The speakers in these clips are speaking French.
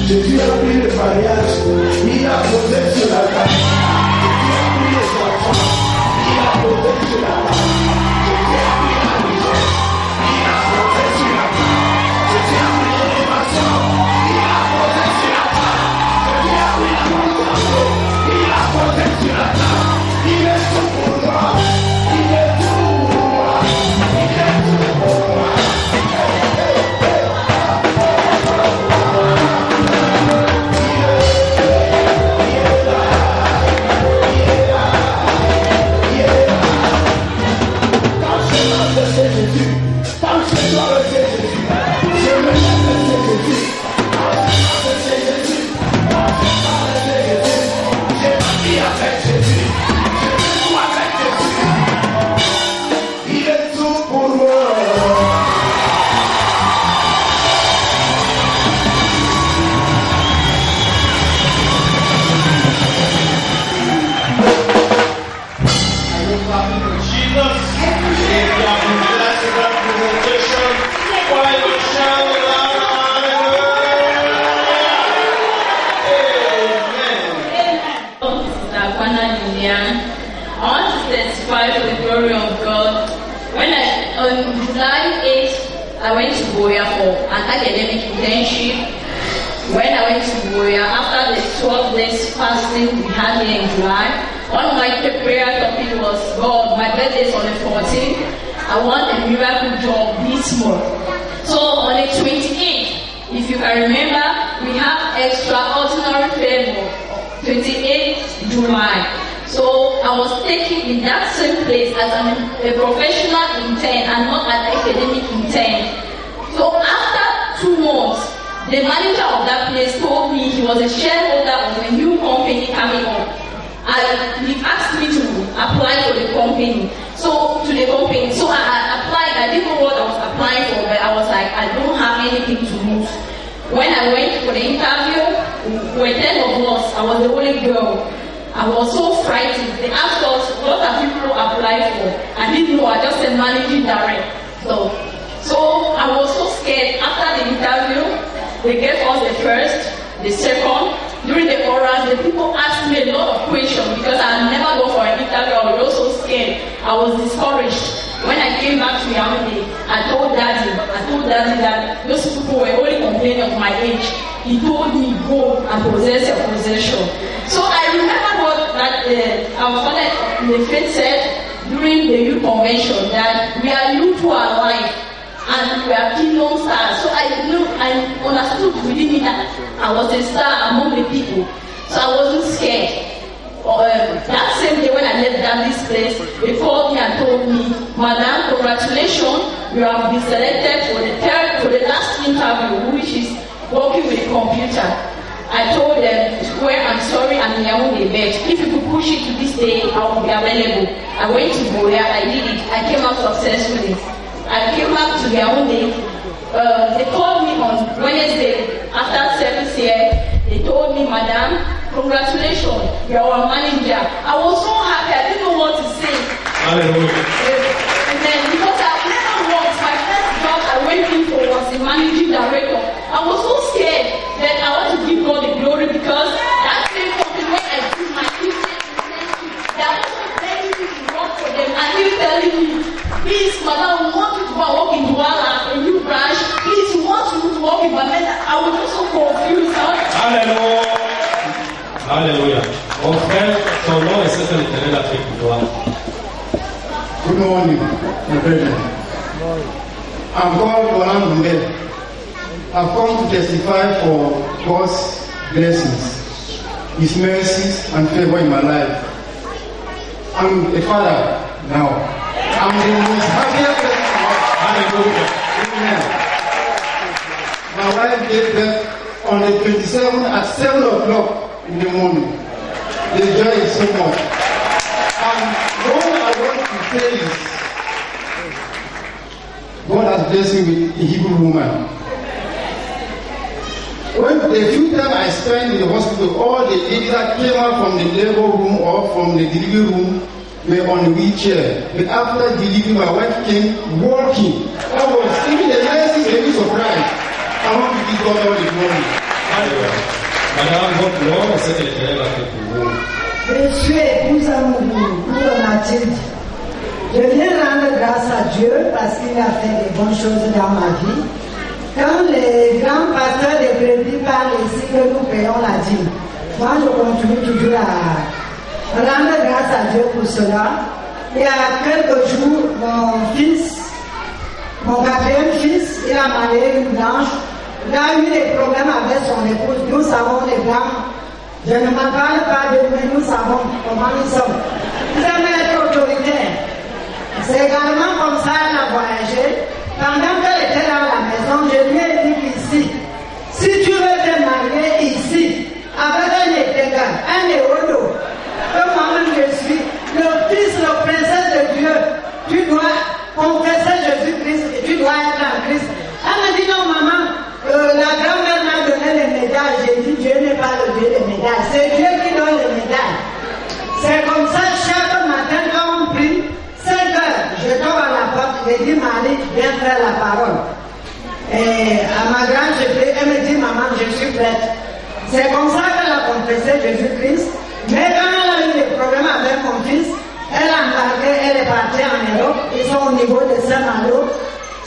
Jésus a pris le mariage, il a posé sur la table. Jésus a pris les enfants, il a posé sur la table. Jésus a pris la richesse, il a posé sur la table. Jésus a pris l'élévation, il a posé sur la table. Jésus a pris la protection, il a posé sur la table. Il est tout pour moi, il est tout pour moi, il est tout pour moi. I went to Boya for an academic internship. When I went to Boya, after the 12 days fasting we had here in July, one of my prayer topic was, God, my birthday is on the 14th. I want a miracle job this month. So on the 28th, if you can remember, we have extraordinary favor, 28th July. So I was taken in that same place as a professional intern and not an academic intern. So after 2 months, the manager of that place told me he was a shareholder of a new company coming up. And he asked me to apply for the company. So I applied. I didn't know what I was applying for, but I was like, I don't have anything to lose. When I went for the interview, we were 10 of us. I was the only girl. I was so frightened. They asked us, what have people applied for? I didn't know. I just said managing director. So I was so scared. After the interview, they gave us the first, the second. During the orals, the people asked me a lot of questions because I had never gone for an interview. I was also scared. I was discouraged. When I came back to Yaoundé, I told Daddy that those people were only complaining of my age. He told me, go and possess your possession. So I remember what our father in the faith said during the youth convention, that we are youth who are alive and we are kingdom stars. So I understood within me that I was a star among the people. So I wasn't scared. That same day when I left this place, they called me and told me, Madam, congratulations, you have been selected for the last interview, which is working with a computer. I told them, well, I'm sorry, I'm in Yaoundé, but if you could push it to this day, I will be available. I went to Boya, I did it, I came out successfully. I came back to Yaoundé. They called me on Wednesday after service here. They told me, Madam, congratulations, you are our manager. I was so happy, I didn't know what to say. And then, because I've never worked, my first job I went in for was the managing director. I was so scared that I want to give God the glory, because that same company when I did my Christian internship, they are also begging me to work for them, and they were telling me, please, Madam, we want you to go and work in Douala, a new branch. Please, we want you to work in Bamenda. I was just so confused. Alléluia. Alléluia. Mon frère, ton nom est certain l'Éternel a fait pour toi. Good morning, my brethren. I'm called Bolan Mbe. I've come to testify for God's blessings, His mercies and favor in my life. I'm a father now. I'm the most happiest person. Hallelujah. Amen. My wife gave birth on the 27th at 7 o'clock in the morning. The joy is so much. And what I want to say is, God has blessed me with a Hebrew woman. When the few time I spent in the hospital, all the ladies that came out from the labor room or from the delivery room were on the wheelchair. But after delivery, my wife came walking. I was even the nurses were really surprised. I want to give God all the glory. Madame, votre nom, c'est que l'Éternel a fait pour vous. Je suis épouse à mon pour Mathilde. Je viens rendre grâce à Dieu parce qu'il a fait des bonnes choses dans ma vie. Quand les grands pasteurs de brebis parlent ici que nous payons la dîme, moi je continue toujours à rendre grâce à Dieu pour cela. Il y a quelques jours, mon fils, mon quatrième fils, il a marié une blanche. Il a eu des problèmes avec son épouse. Nous savons les blancs. Je ne m'en parle pas de mais nous savons comment ils sont. Ils aiment être autoritaires. C'est également comme ça qu'elle a voyagé. Pendant qu'elle était dans la maison, je lui ai dit qu'ici, si tu veux te marier ici, avec un étégal, un éodo, que moi-même je suis, le fils, le princesse de Dieu, tu dois confesser Jésus-Christ et tu dois être en Christ. Elle me dit non, maman. La grand-mère m'a donné les médailles. J'ai dit Dieu n'est pas le Dieu des médailles. C'est Dieu qui donne les médailles. C'est comme ça chaque matin quand on prie, 5 heures, je tombe à la porte, je dis Marie, viens faire la parole. Et à ma grande surprise, elle me dit maman, je suis prête. C'est comme ça qu'elle a confessé Jésus-Christ. Mais quand elle a eu des problèmes avec mon fils, elle a embarqué, elle est partie en Europe. Ils sont au niveau de Saint-Malo.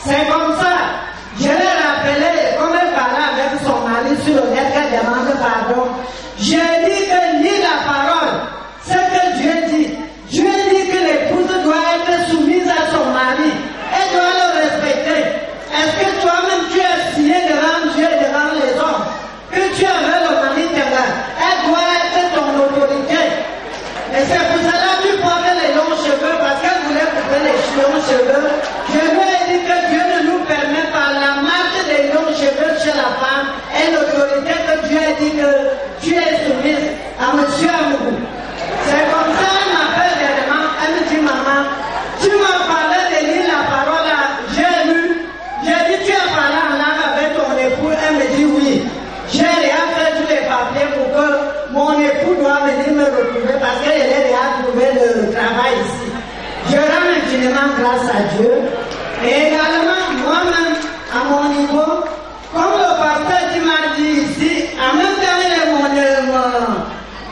C'est comme ça. Je l'ai rappelé, comme elle parlait avec son mari sur le net, qu'elle demande pardon. J'ai dit que lis la parole, ce que Dieu dit. Dieu dit que l'épouse doit être soumise à son mari. Elle doit le respecter. Est-ce que toi-même tu es signé devant Dieu et devant les hommes? Que tu avais le mari terrestre. Elle doit être ton autorité. Et c'est pour cela que tu portes les longs cheveux, parce qu'elle voulait couper les longs cheveux. Je lui ai dit que Dieu ne nous permet pas la marque des longs cheveux chez la femme et l'autorité que Dieu a dit que tu es soumise à monsieur Amougou. C'est comme ça qu'elle m'appelle dernièrement. Elle me dit maman, tu m'as parlé de lire la parole là, j'ai lu. J'ai dit tu as parlé en langue avec ton époux. Elle me dit oui. J'ai déjà fait tous les papiers pour que mon époux doit venir me retrouver parce qu'elle est déjà trouvé le travail ici. Je rends infiniment grâce à Dieu. Et également, moi-même, à mon niveau, comme le pasteur qui m'a dit ici, en même temps, il est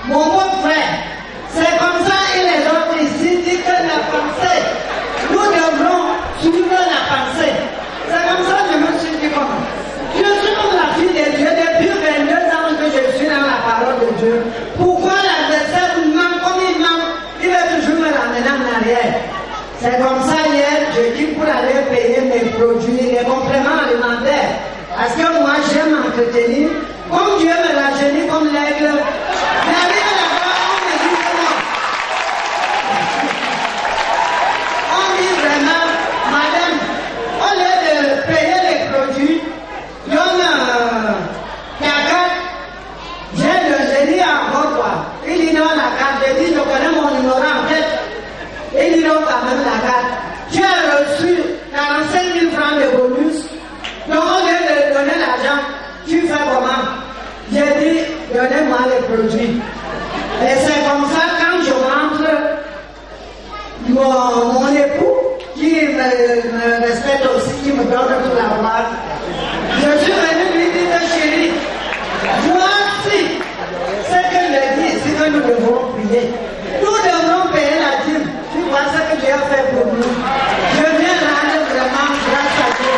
mon beau-frère. C'est comme ça et les autres ici disent que la pensée, nous devrons suivre la pensée. C'est comme ça que je me suis dit comment. Je suis comme la fille de Dieu depuis 22 ans que je suis dans la parole de Dieu. Pourquoi l'adversaire me manque comme il manque? Il va toujours me ramener en arrière. C'est comme ça hier, je dis pour aller payer mes produits, les compléments alimentaires. Parce que moi j'aime m'entretenir. Comme Dieu me l'a gêné comme l'aigle. J'arrive là-bas, on me dit que non. On dit vraiment, madame, au lieu de payer les produits, il y a la carte. J'ai dit encore quoi. Il dit non, la carte. J'ai dit, je connais mon numéro en tête. Il dit non, quand même la carte. Tu as reçu 45 000 francs de bonus. Donc au lieu de donner l'argent, tu fais comment? J'ai dit, donnez-moi les produits. Et c'est comme ça, quand je rentre, mon époux, qui me respecte aussi, qui me donne toute la gloire, je suis venu lui dire, chérie, voici ce que je dis ici que nous devons prier. Nous devrons payer la dîme. Tu vois ce que Dieu a fait pour nous. Je viens rendre vraiment grâce à Dieu.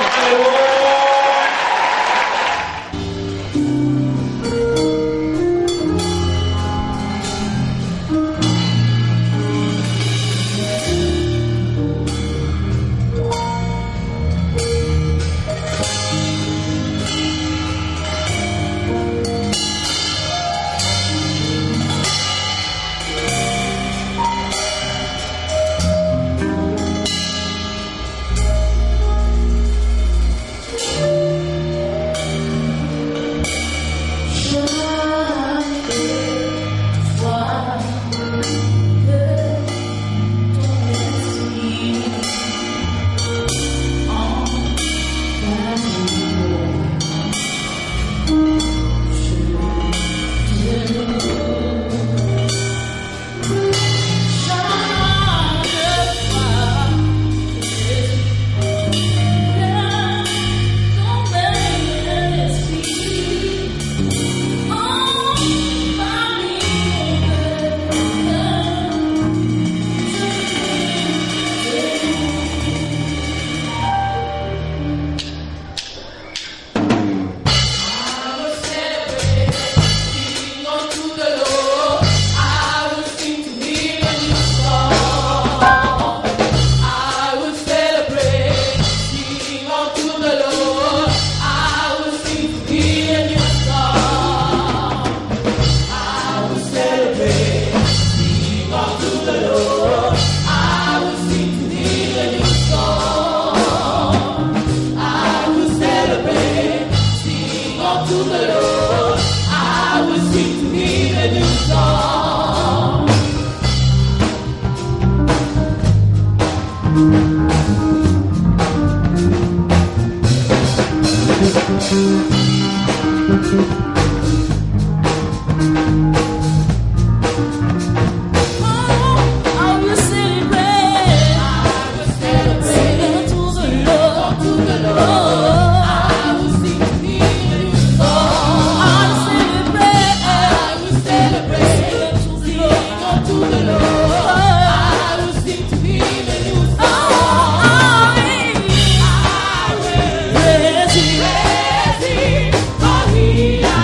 Praise Him, for He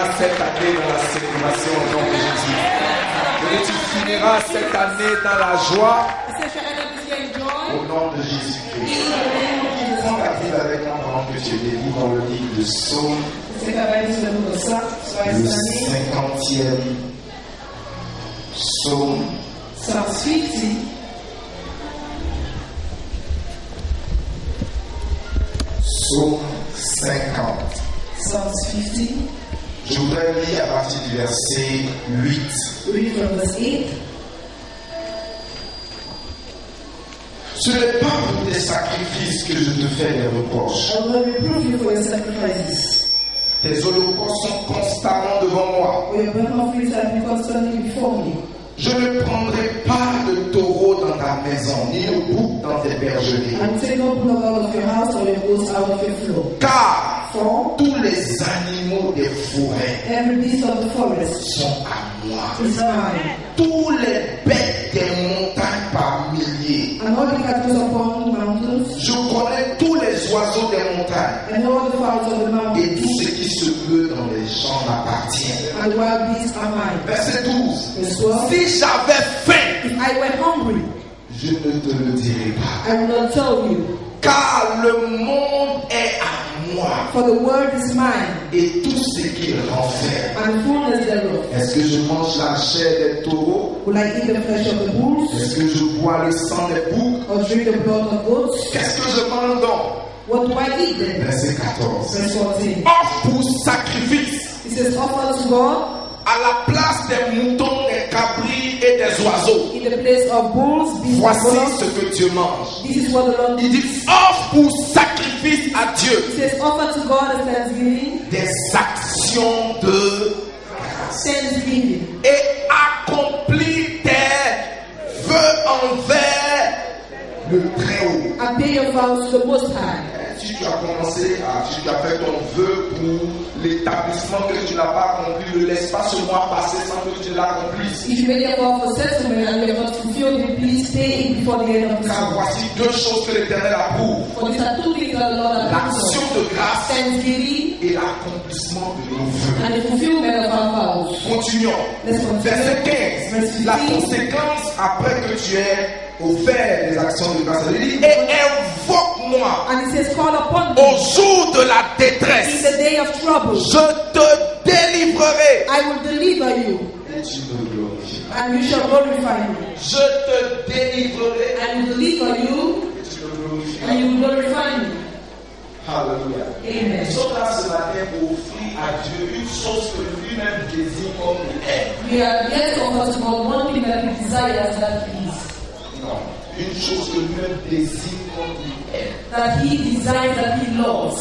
finiras cette année dans la célébration au nom de Jésus. Et tu finiras cette année dans la joie au nom de Jésus-Christ. Prends ta Bible avec moi pendant que tu es debout dans le livre de Psaume, le 50e Psaume. Psaume 50. Je voudrais lire à partir du verset 8. Ce n'est pas pour tes sacrifices que je te fais des reproches. Tes holocaustes sont constamment devant moi. Je ne prendrai pas de taureau dans ta maison, ni de bouc dans tes bergeries. Car tous les animaux des forêts sont à moi. Tous les bêtes des montagnes par milliers. Je connais tous les oiseaux des montagnes. Et tout ce qui se peut dans les champs m'appartient. Verset 12. Si j'avais faim, je ne te le dirai pas. Car le monde est à moi. For the world is mine. Et tout ce qu'il renferme. And fullness thereof. Est-ce que je mange la chair des taureaux? Will I eat the flesh of the bulls? Est-ce que je bois le sang des boucs? Or drink the blood of goats? Qu'est-ce que je mange donc? What do I eat then? Verset 14. Verse 14. Offre pour sacrifice. It says offer to God. À la place des moutons, des cabris et des oiseaux. In the place of bulls, beasts, voici and ce que Dieu mange. This is what the Lord Il dit offre pour sacrifice à Dieu. It says offer to God as thanksgiving. Des actions de grâce. Thanksgiving. Et accomplis tes vœux envers le Très-Haut. And pay your vows to the Most High. Si tu as commencé tu as fait ton vœu pour l'établissement que tu n'as pas accompli, ne laisse pas ce mois passer sans que tu l'accompisses. If you made a vow for settlement and you have not fulfilled it, please pay it before the end of the Car month. voici deux choses que l'Éternel approuve. For these are two things that the Lord has L'action de grâce thanksgiving et l'accomplissement de nos vœux. and the fulfillment of our vows. Continuons. Let's continue. Verset 15. La conséquence après que tu aies offert des actions de grâce, il dit, et invoque-moi And it says, call upon au me jour de la in détresse. the day of trouble. Je te délivrerai. I will deliver you, Et tu me glorifieras. and you shall glorify me. Je te délivrerai. I will deliver you, Et tu me glorifieras. and you will glorify me. Alléluia. Amen. Nous sommes là ce matin pour offrir à Dieu une chose que lui-même désire comme il est. We are here to offer to God one thing that He desires, that He is. Non. Une chose que lui-même désire comme il est. That He desires, that He loves.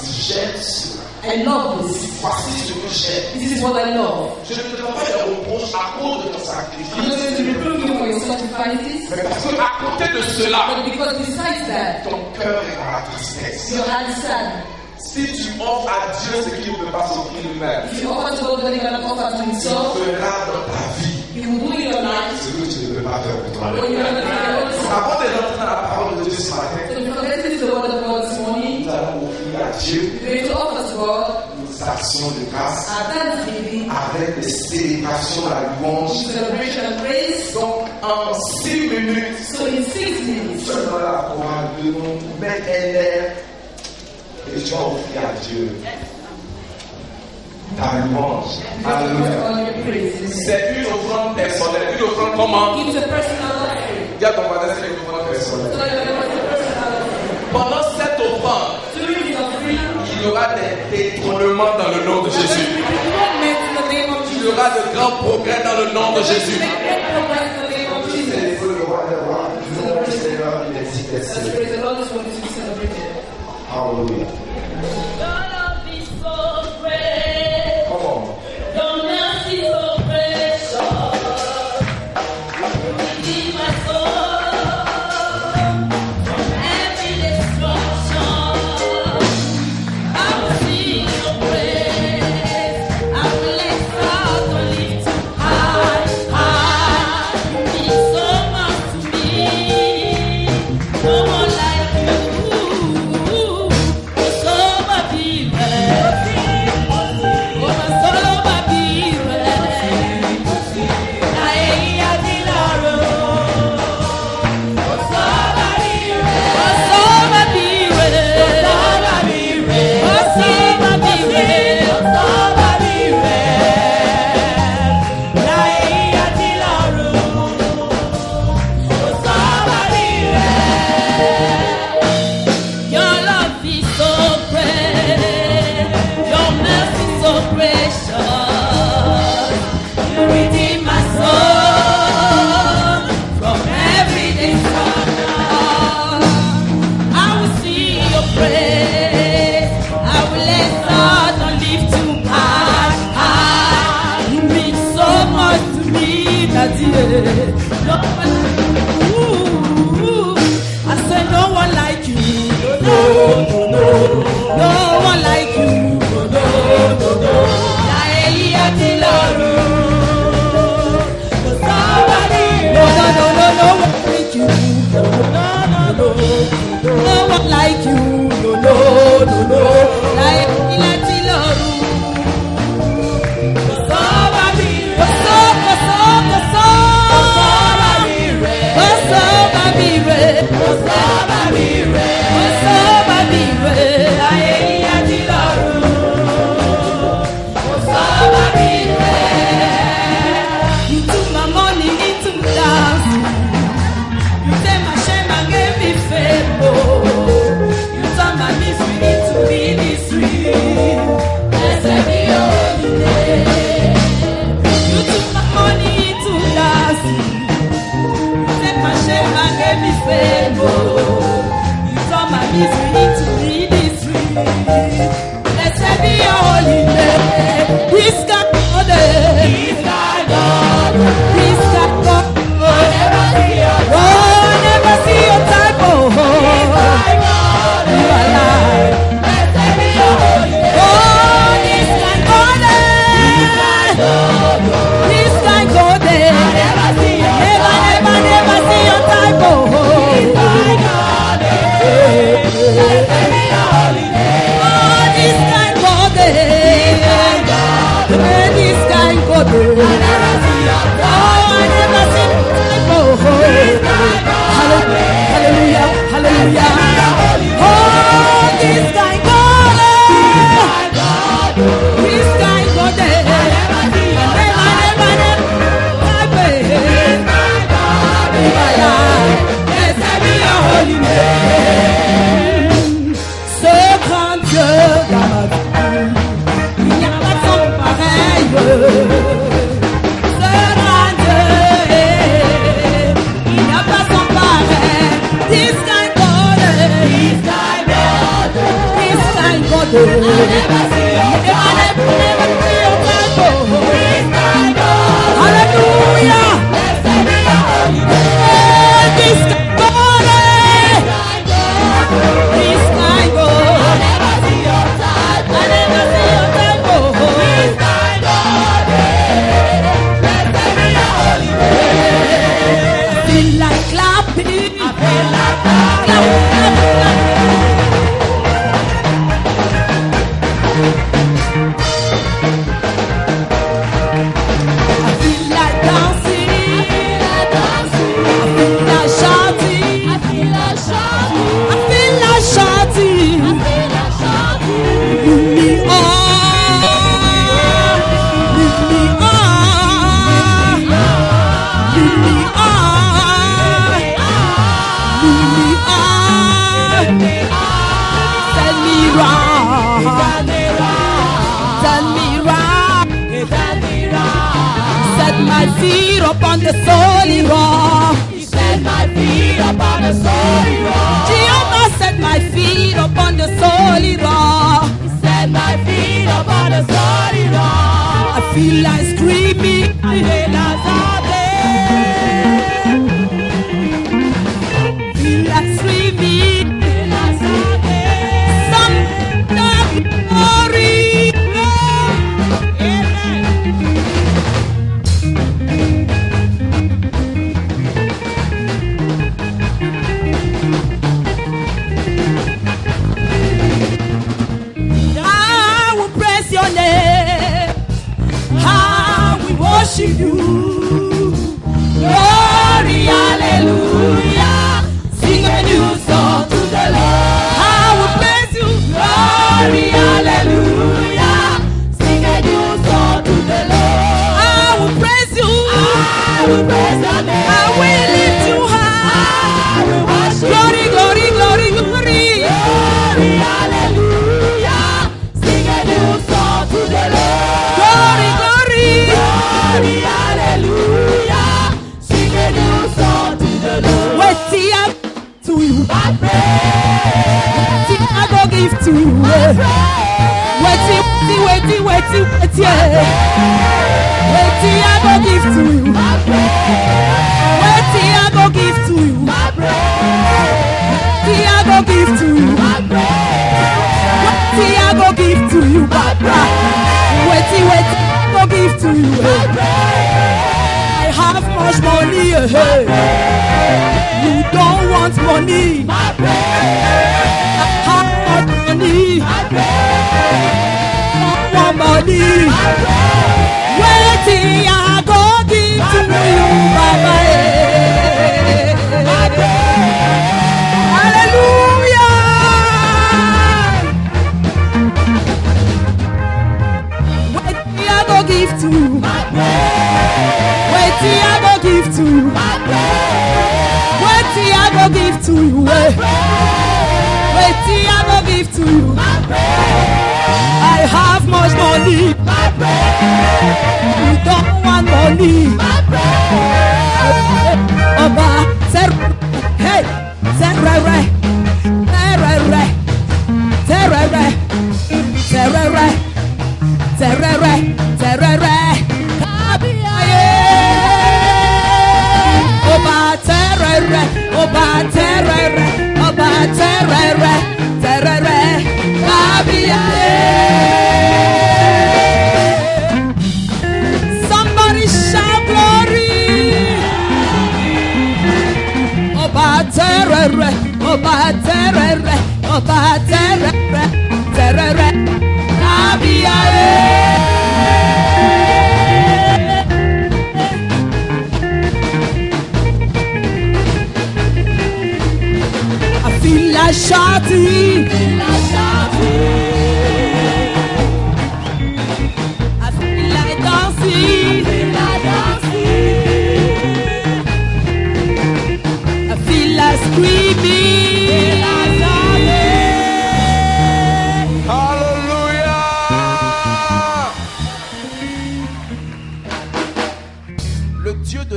J'aime cela. I love this. Voici ce que j'aime. This is what I love. Je ne te demande pas de reproche à cause de ton I'm not sacrifice. going to reprove you for your sacrifices, Mais parce qu'à côté de cela, but because besides that, ton cœur est dans la tristesse. your heart is sad. Si tu offres à Dieu ce qu'il ne peut pas s'offrir lui-même, If you offer to God what He cannot offer to il Himself, fera dans ta vie He will do in your life ce que tu ne peux pas faire pour what toi-même. you cannot do in your own self. Avant de rentrer dans la parole de Dieu ce matin, So if you're listening to the word of God this morning, nous allons offrir à Dieu we're going to offer to God nos actions de grâce our thanksgiving, avec des célébrations, la louange. celebration and praise. Donc, en 6 minutes, So in 6 minutes, seulement la chorale de nous mettre un air et tu vas offrir à Dieu ta louange. Alléluia. all your praises. C'est une offrande personnelle. Une offrande comment? Give a personal offering. Dis à ton voisin, c'est une offrande personnelle. So you have a personal offering. Pendant cette offrande, During the offering, il y aura des détournements dans le nom de Jésus. in the name of Il y Jesus. aura de grands progrès dans le nom de Jésus. Make great progress in the name of Jesus. C'est le roi des rois, le nom du Seigneur, il est dit Let's praise the Lord. This one is to be celebrated. Alléluia. Your love is so great. Comment? Your mercy so precious. Redeem my soul from every destruction. I will sing your praise. I will exalt and lift you high, high. You mean so much to me. No one like you. God. Oh, I never seen type of hallelujah, hallelujah. Oh, this guy God, this guy God, holy name. Ce grand Dieu dans ma vie, il n'y a pas son pareil. Ce grand Dieu, il n'y a pas son pareil. This guy God, this guy God, this guy God. I never see your type. Hallelujah. This guy God, this guy God. I never see your type. I never see your type. This guy God, blessed be your holy name. I feel like clapping. I feel like clapping. I feel like dancing. I feel like shouting. I feel like shouting. Lift me up. Lift me up. Lift me up. Lift me up. Set me round. Set me round. Set my feet upon the solid rock. Set my feet upon the solid rock. Jehovah set my feet upon the solid rock. Set my feet upon the solid rock. I feel like screaming. I feel like shouting. Feel like screaming. Feel like shouting. Some glory. Your name, how we worship you. Glory, hallelujah. Sing a new song to the Lord. How we praise you. Glory, hallelujah. Sing a new song to the Lord. How we praise you. How we praise your name. How we lift you high. How we worship glory, glory, glory, glory. Glory, hallelujah. Sing a new song to the Lord. Glory, glory, glory, hallelujah. Sing a new song to the Lord. Waiting to you, my praise. Waiting I go give to you, my praise. Waiting, waiting, waiting, waiting, waiting I go give to you, my praise. Waiting I go give to you, my praise. Waiting I go give to you, my praise. Waiting I go give to you, my praise. Waiting, waiting, I go give to you. I have much money. You don't want money. I have much money. Don't want money. Waiting, I go give to you, Baba. Hallelujah. Waiting, I go give to you. Waiting, I go give to you. Waiting, I go give to you. Waiting, I go give to you. I have much money. You don't want money. Oba, hey, Terere, Terere, Terere, Terere, Terere, Kabiaye. Oba Terere, Oba Terere, Oba Terere, Terere, Kabiaye. Somebody shout glory.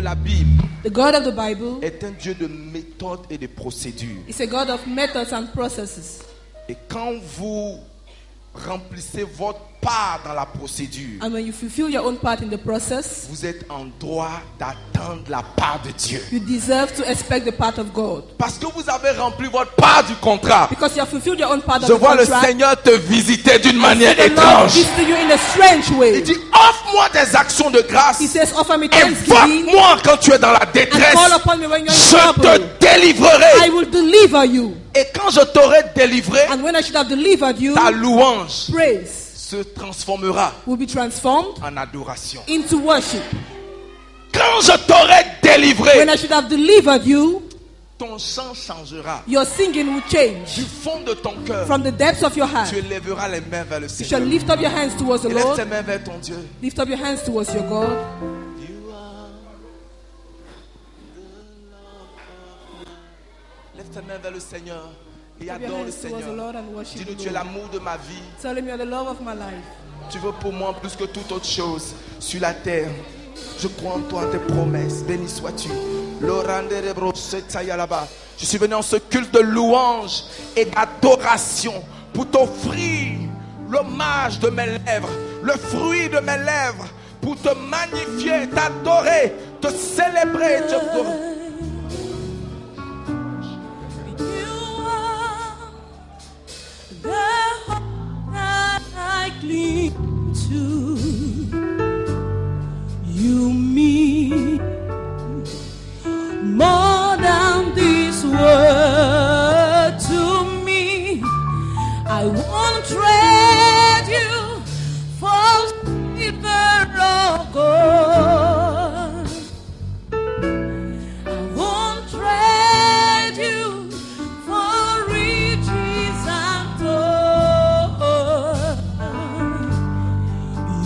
la Bible The God of the Bible est un Dieu de méthode et de procédure. is a God of methods and processes. Et quand vous remplissez votre part dans la procédure, And when you fulfill your own part in the process, vous êtes en droit d'attendre la part de Dieu. you deserve to expect the part of God. Parce que vous avez rempli votre part du contrat. Because you have fulfilled your own part of Je the vois le contract. Seigneur te visiter d'une manière The Lord étrange. gives to you in a strange Il way. dit, offre-moi des actions de grâce. He says, offer me thanksgiving Invoque-moi quand tu es dans la and détresse. call upon me when you're in Je trouble. te délivrerai. I will deliver you. Et quand je t'aurai délivré, And when I should have delivered you, ta louange praise se transformera will be transformed en adoration. into worship. Quand je t'aurai délivré, When I should have delivered you, ton chant changera. your singing will change. Du fond de ton cœur, From the depths of your heart, tu élèveras les mains vers le you shall Seigneur. lift up your hands towards the Et lève Lord. tes mains vers ton Dieu. Lift up your hands towards your God. Lève tes mains vers le Seigneur et Lift up your adore le hands towards the Seigneur. Lord and worship Dis-lui, the tu es Lord. l'amour de ma vie. Tell him you're the love of my life. Tu veux pour moi plus que toute autre chose sur la terre. Je crois en toi, en tes promesses. Béni sois-tu. Je suis venu en ce culte de louange et d'adoration pour t'offrir l'hommage de mes lèvres, le fruit de mes lèvres, pour te magnifier, t'adorer, te célébrer. The hope that I cling to, you mean more than this world to me. I won't trade you for silver or gold. I won't trade you for riches and gold.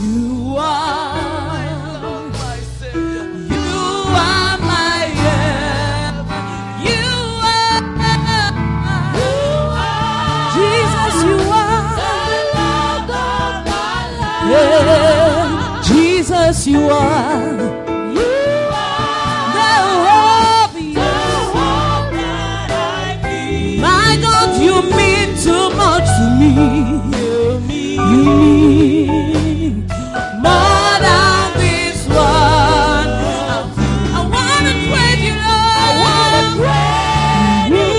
You are my Savior. You are my help. You are Jesus. You are the Lord of my life. Yeah, Jesus. You are. The hope that I need. My God, you mean too much to me. You mean more than this one. I wanna trade you, Lord. I wanna trade you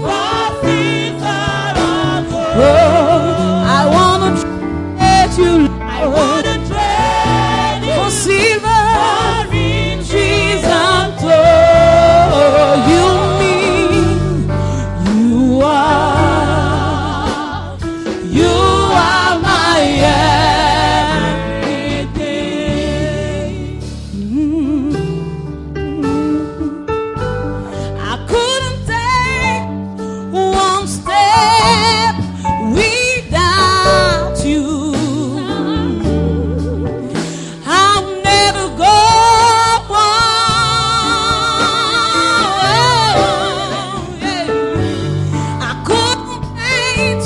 for silver or gold. I wanna trade you, Lord. I wanna trade you for silver, riches and gold. You mean you are my everything. I couldn't take one step without you. I'll never go on. I couldn't paint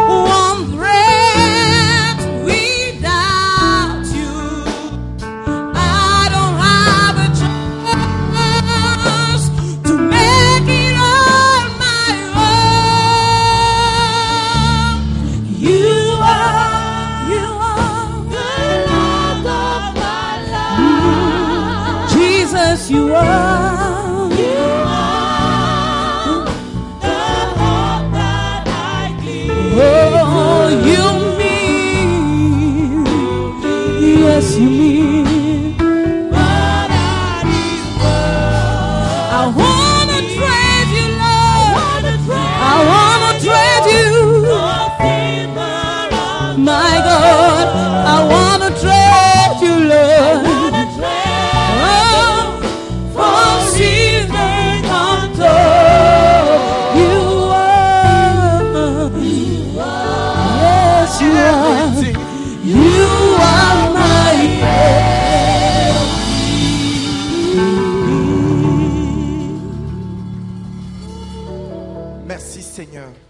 one breath without you. I don't have a chance to make it on my own. You are the Lord of my life. Jesus, you are. The hope that I give. Oh, you mean, yes, you mean. But I wanna trade you, Lord. I wanna trade you. My God, I wanna trade you, Lord. Oh, for silver and gold. You are. Yes, you are. You are my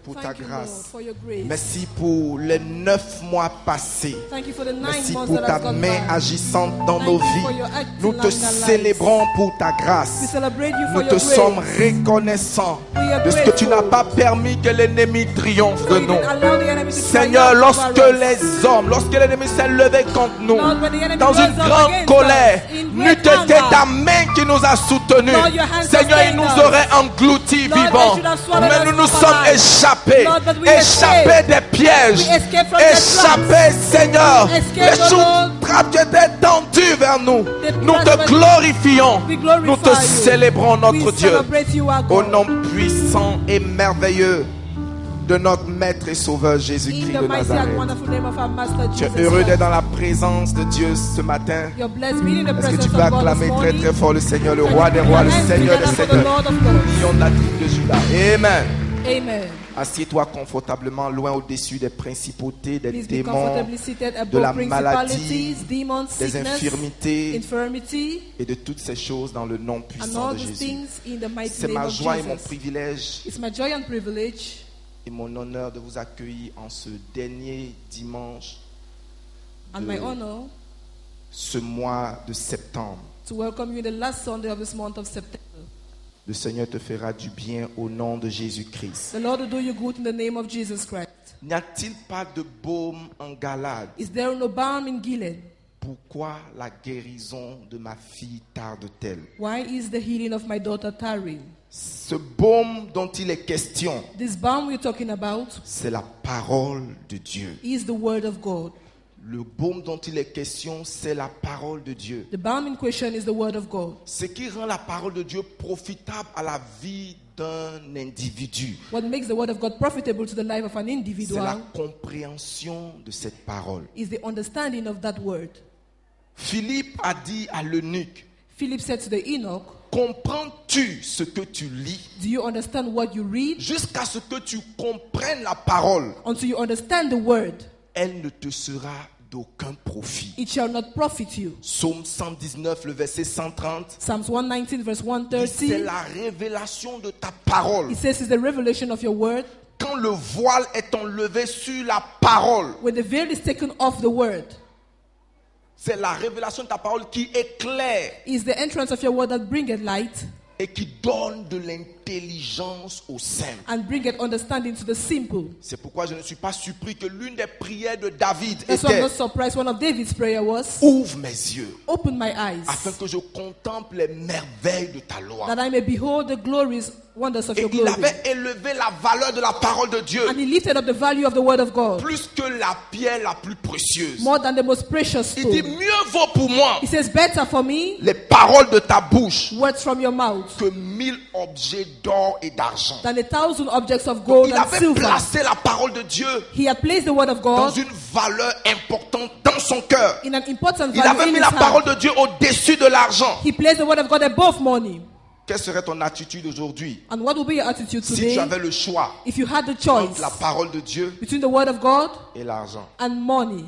pour ta Thank you, Lord, grâce. for your grace. Merci pour les 9 mois passés. Thank you for the 9 Merci months pour that ta has gone main by. agissante dans Thank nos you for vies. your acting Nous te in our lives. célébrons pour ta We grâce. celebrate you Nous for te your sommes grace. reconnaissants We are de ce que tu grateful. n'as pas permis que l'ennemi triomphe So de you nous. didn't allow the enemy to Seigneur, triumph lorsque over us. les hommes, lorsque l'ennemi s'est levé contre nous, Lord, when the enemy dans rose une up grande against colère, us, in n'eût great été anger, ta main qui nous a soutenus. Lord, your hands Seigneur, il sustained nous us. aurait engloutis Lord, they vivants. should have swallowed Mais us nous nous up sommes alive. échappés. Lord, but we Échappés escaped. des pièges. We escaped from their Échappés, Seigneur. Escaped, Les Lord. trappes étaient tendues vers nous. The Nous traps te were- glorifions. We glorify Nous te you. célébrons, notre We Dieu. celebrate you, our Au God. nom puissant et merveilleux de notre Maître et Sauveur In Jésus-Christ the de mighty and Nazareth. wonderful name of our Master Tu es Jesus heureux d'être Christ. dans la présence de Dieu ce matin. You're blessed being in the Est-ce que presence tu of peux God acclamer this très morning. très fort le Seigneur, le And roi you des put rois, your le hands Seigneur des together for the seigneurs, Lord of Lords. lion de la tribu de Judas. Amen. Amen. Assieds-toi confortablement loin au-dessus des principautés, des Please be démons, comfortably seated de la above maladie, principalities, demons, des sickness, infirmités infirmity, et de toutes ces choses dans le nom and puissant all de these Jésus. things in the mighty C'est name ma of joie et mon Jesus. privilège It's my joy and privilege et mon honneur de vous accueillir en ce dernier dimanche and my honor ce mois de septembre. to welcome you in the last Sunday of this month of September. Le Seigneur te fera du bien au nom de Jésus-Christ. The Lord will do you good in the name of Jesus Christ. N'y a-t-il pas de baume en Galade? Is there no balm in Gilead? Pourquoi la guérison de ma fille tarde-t-elle? Why is the healing of my daughter tarrying? Ce baume dont il est question, This balm we're talking about c'est la parole de Dieu. is the word of God. Le baume dont il est question, c'est la parole de Dieu. The balm in question is the word of God. Ce qui rend la parole de Dieu profitable à la vie d'un individu, What makes the word of God profitable to the life of an c'est la individual compréhension de cette parole. is the understanding of that word. Philippe a dit à l'eunuque, Philip said to the eunuch, comprends-tu ce que tu lis do you understand what you read? jusqu'à ce que tu comprennes la parole? Until you understand the word, Elle ne te sera d'aucun profit. it shall not profit you. Psaume 119, le verset 130. Psalms 119 verse C'est 130. la révélation de ta parole. It says it's the revelation of your word. Quand le voile est enlevé sur la parole, When the veil is taken off the word, c'est la révélation de ta parole qui éclaire is the entrance of your word that bringeth light et qui donne de l'intelligence au simple. and bringeth understanding to the simple. C'est pourquoi je ne suis pas surpris que l'une des prières de David That's why I'm était: not surprised one of David's prayer was, ouvre mes yeux open my eyes afin que je contemple les merveilles de ta loi. that I may behold the glories, wonders of Et your il glory. avait élevé la valeur de la parole de Dieu And he lifted up the value of the word of God plus que la pierre la plus précieuse. more than the most precious Il dit: stone. mieux vaut pour moi He says, better for me les paroles de ta bouche words from your mouth que 1000 objets d'or et d'argent. than 1,000 objects of gold Il and avait silver. placé la parole de Dieu He had placed the word of dans God une valeur importante dans son cœur. in an important Il avait value in mis his la parole heart. de Dieu au-dessus de l'argent. He placed the word of God above money. Quelle serait ton attitude aujourd'hui And what will be your attitude si today tu avais le choix if you had the entre choice la parole de Dieu between the word of God et l'argent? and money?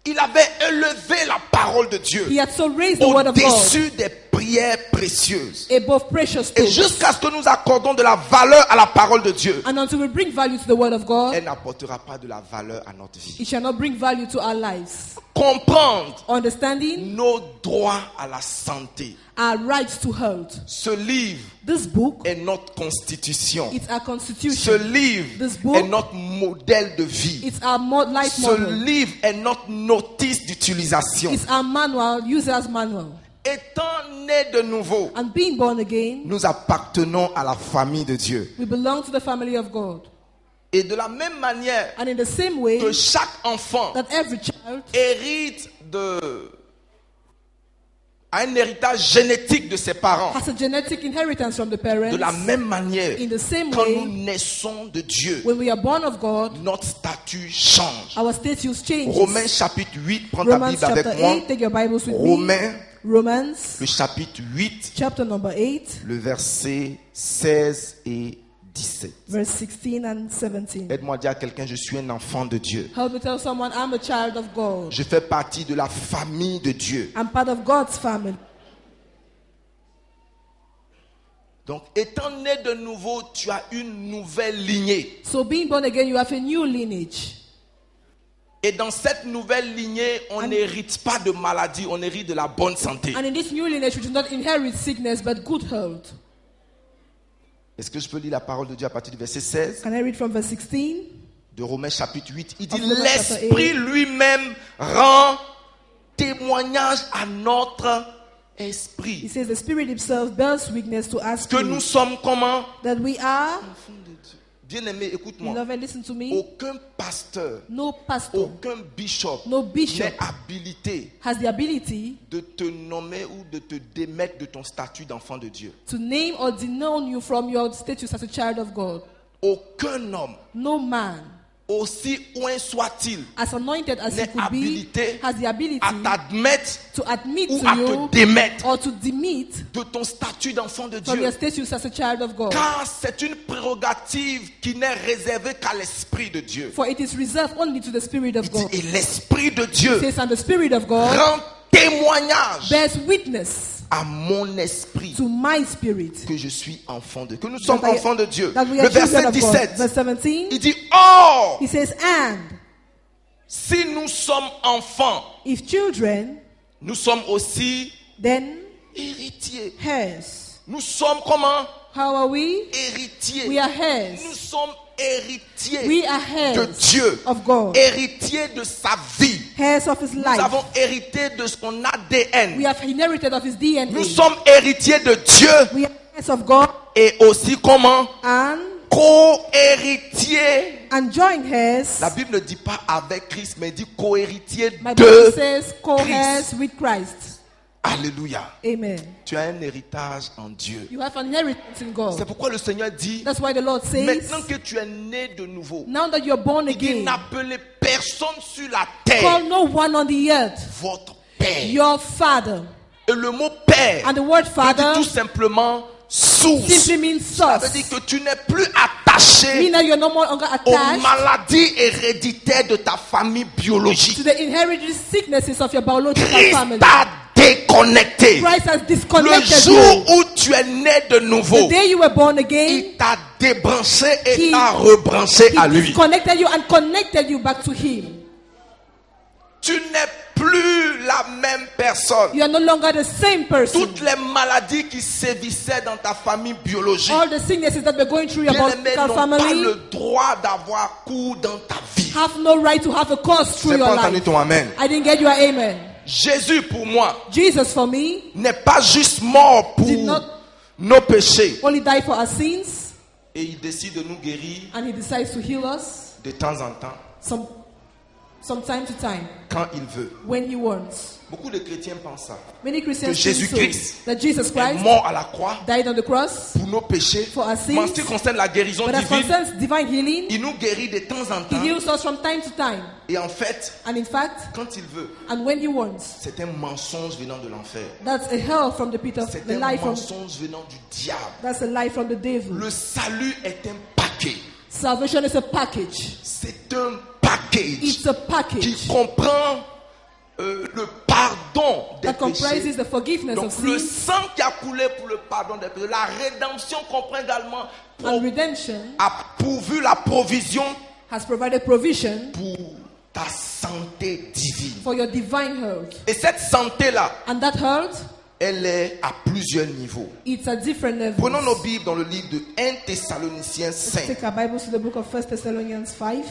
Il avait élevé la parole de Dieu He had so raised the word of God au-dessus des prières précieuses. above precious Et stones. jusqu'à ce que nous accordons de la valeur à la parole de Dieu, And until we bring value to the word of God, elle n'apportera pas de la valeur à notre vie. it shall not bring value to our lives. Comprendre Understanding nos droits à la santé. our rights to health. Ce livre This book, est notre constitution. it's our Ce constitution. livre This book, est notre modèle de vie. It's our life Ce model. livre est notre notice d'utilisation. It's our manual, user's manual. Étant nés de nouveau, And being born again, nous appartenons à la famille de Dieu. we belong to the family of God. Et de la même manière And in the same way que chaque enfant that every child hérite a un héritage génétique de ses parents, has a genetic inheritance from the parents, de la même manière, in the same quand nous way, naissons de Dieu, when we are born of God, notre statut change. our status changes. Romains chapitre 8, prends ta Romans Bible avec chapter moi. 8, take your Bibles with me. Romains, Romans le chapitre 8, chapter number 8, le verset 16 et 17. verse 16 and 17. Aide-moi à dire à quelqu'un: je suis un enfant de Dieu. Help me tell someone I'm a child of God. Je fais partie de la famille de Dieu. I'm part of God's family. Donc, étant né de nouveau, tu as une nouvelle lignée. So being born again, you have a new lineage. Et dans cette nouvelle lignée, on n'hérite pas de maladie, on hérite de la bonne santé. And in this new lineage, we do not inherit sickness, but good health. Est-ce que je peux lire la parole de Dieu à partir du verset 16 Can I read from verse 16? de Romains chapitre 8? Il dit, Of Romans chapter l'Esprit lui-même rend témoignage à notre He esprit says the Spirit Himself bears witness to us que nous sommes comment? that we are. Bien-aimé, écoute-moi. Beloved, listen to me. Aucun pasteur, No pastor, aucun bishop no bishop n'est habilité has the ability de te nommer ou de te démettre de ton statut d'enfant de Dieu. to name or denounce you from your status as a child of God. Aucun homme, No man, aussi loin soit-il, as anointed as he n'est could be, habilité has the ability à t'admettre to admit ou to à you te démettre or to demit de ton statut d'enfant de from Dieu. your status as a child of God. Car c'est une prérogative qui n'est réservée qu'à l'Esprit de Dieu. For it is reserved only to the Spirit of Il dit, God. et l'Esprit de It Dieu says, and the Spirit of God rend témoignage bears witness à mon esprit to my spirit que je suis enfant de Dieu, que nous sommes that I- enfants de Dieu. that we Le are children verset of God. 17, Verse 17, il dit, or, he says, and si nous sommes enfants, if children, nous sommes aussi then héritiers. heirs. Nous sommes comment? How are we? Héritiers. We are Nous heirs. sommes héritiers We are de heirs Dieu, of God. héritiers de sa vie. Heirs of His Nous life. avons hérité de son ADN. We have inherited of His DNA. Nous sommes héritiers de Dieu We are heirs of God et aussi comment? and Co-héritiers. joint heirs. La Bible ne dit pas avec Christ, mais dit co-héritier My Bible de says co-heirs with Christ. Alléluia. Amen. Tu as un héritage en Dieu. You have an inheritance in C'est God. pourquoi le Seigneur dit, That's why the Lord says, maintenant que tu es né de nouveau, now that you're born il dit, again, n'appelez personne sur la call terre no one on the earth votre père. your father. Et le mot père And the word veut dire father tout simplement source. simply means Ça veut source. dire que tu n'es plus attaché Meaning that you're no longer aux attached maladies héréditaires de ta famille biologique. to the inherited sicknesses of your biological Christ family. t'a déconnecté. Christ has Le disconnected jour you. où tu es né de nouveau, The day you were born again, il t'a débranché et He- t'a rebranché à He lui. disconnected you and connected you back to Him. Tu n'es plus la même personne. You are no longer the same person. Toutes les maladies qui sévissaient dans ta famille biologique, All the sicknesses that were going through your bien-aimés, biological n'ont pas family le droit d'avoir cours dans ta vie. have no right to have a course Je through n'ai your pas entendu life. ton amen. I didn't get your amen. Jésus pour moi Jesus for me n'est pas juste mort pour Did not- nos péchés. only died for our sins, Et il décide de nous guérir and He decides to heal us de temps en temps, some time to time quand il veut. when He wants. Beaucoup de chrétiens pensent ça. Many Christians Que think Jésus-Christ so, that Jesus Est Christ mort à la croix died on the cross pour nos péchés. for our Mais en ce sins, qui concerne la guérison but as divine, concerns divine healing, il nous guérit de temps en He temps. heals us from time to time. Et en fait, And in fact, quand il veut, and when He wants, c'est un mensonge venant de l'enfer. that's a hell from the pit of C'est the un lie from. mensonge venant du diable. That's a lie from the devil. Le salut est un paquet. Salvation is a package. C'est un package It's a qui package comprend le pardon des that comprises péchés. the forgiveness Donc of le sins sang qui a coulé pour le pardon des péchés. La rédemption comprend également and redemption a pourvu la provision has provided provision pour ta santé divine. for your divine health. Et cette santé-là, And that health, elle est à plusieurs niveaux. it's a different level. Prenons nos Bibles dans le livre de 1 Thessaloniciens 5. Take our Bibles to the book of 1 Thessalonians 5.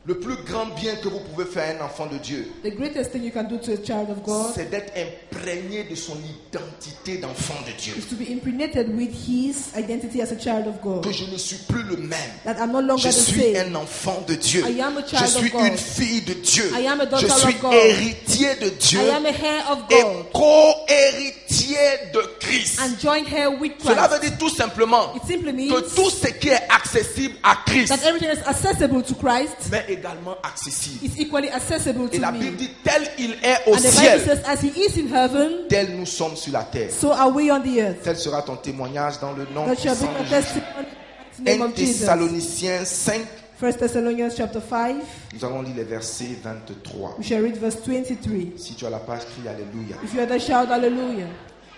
Le plus grand bien que vous pouvez faire à un enfant de Dieu, The greatest thing you can do to a child of God c'est d'être imprégné de son identité d'enfant de Dieu. is to be impregnated with his identity as a child of God. Que je ne suis plus le même. That I'm no longer Je the suis same. un enfant de Dieu. I am a child Je suis of God. une fille de Dieu. I am a daughter Je suis of God. héritier de Dieu I am a heir of et God co-héritier de Christ. and joint heir with Cela Christ. veut dire tout simplement It simply means que tout ce qui est accessible à Christ, that everything is accessible to Christ mais également accessible. is equally accessible Et to la me. Bible dit tel il est au And the Bible ciel, says, as He is in heaven, tel nous sommes sur la terre. so are we on the earth. Tel sera ton témoignage dans le nom That shall be puissant my de Jésus. testimony in the name 1 of Jesus. Thessaloniciens 5, 1 Thessalonians chapter 5. Nous allons lire les versets 23. We shall read verse 23. Si tu as la page, crie Alléluia. If you are there, shout hallelujah.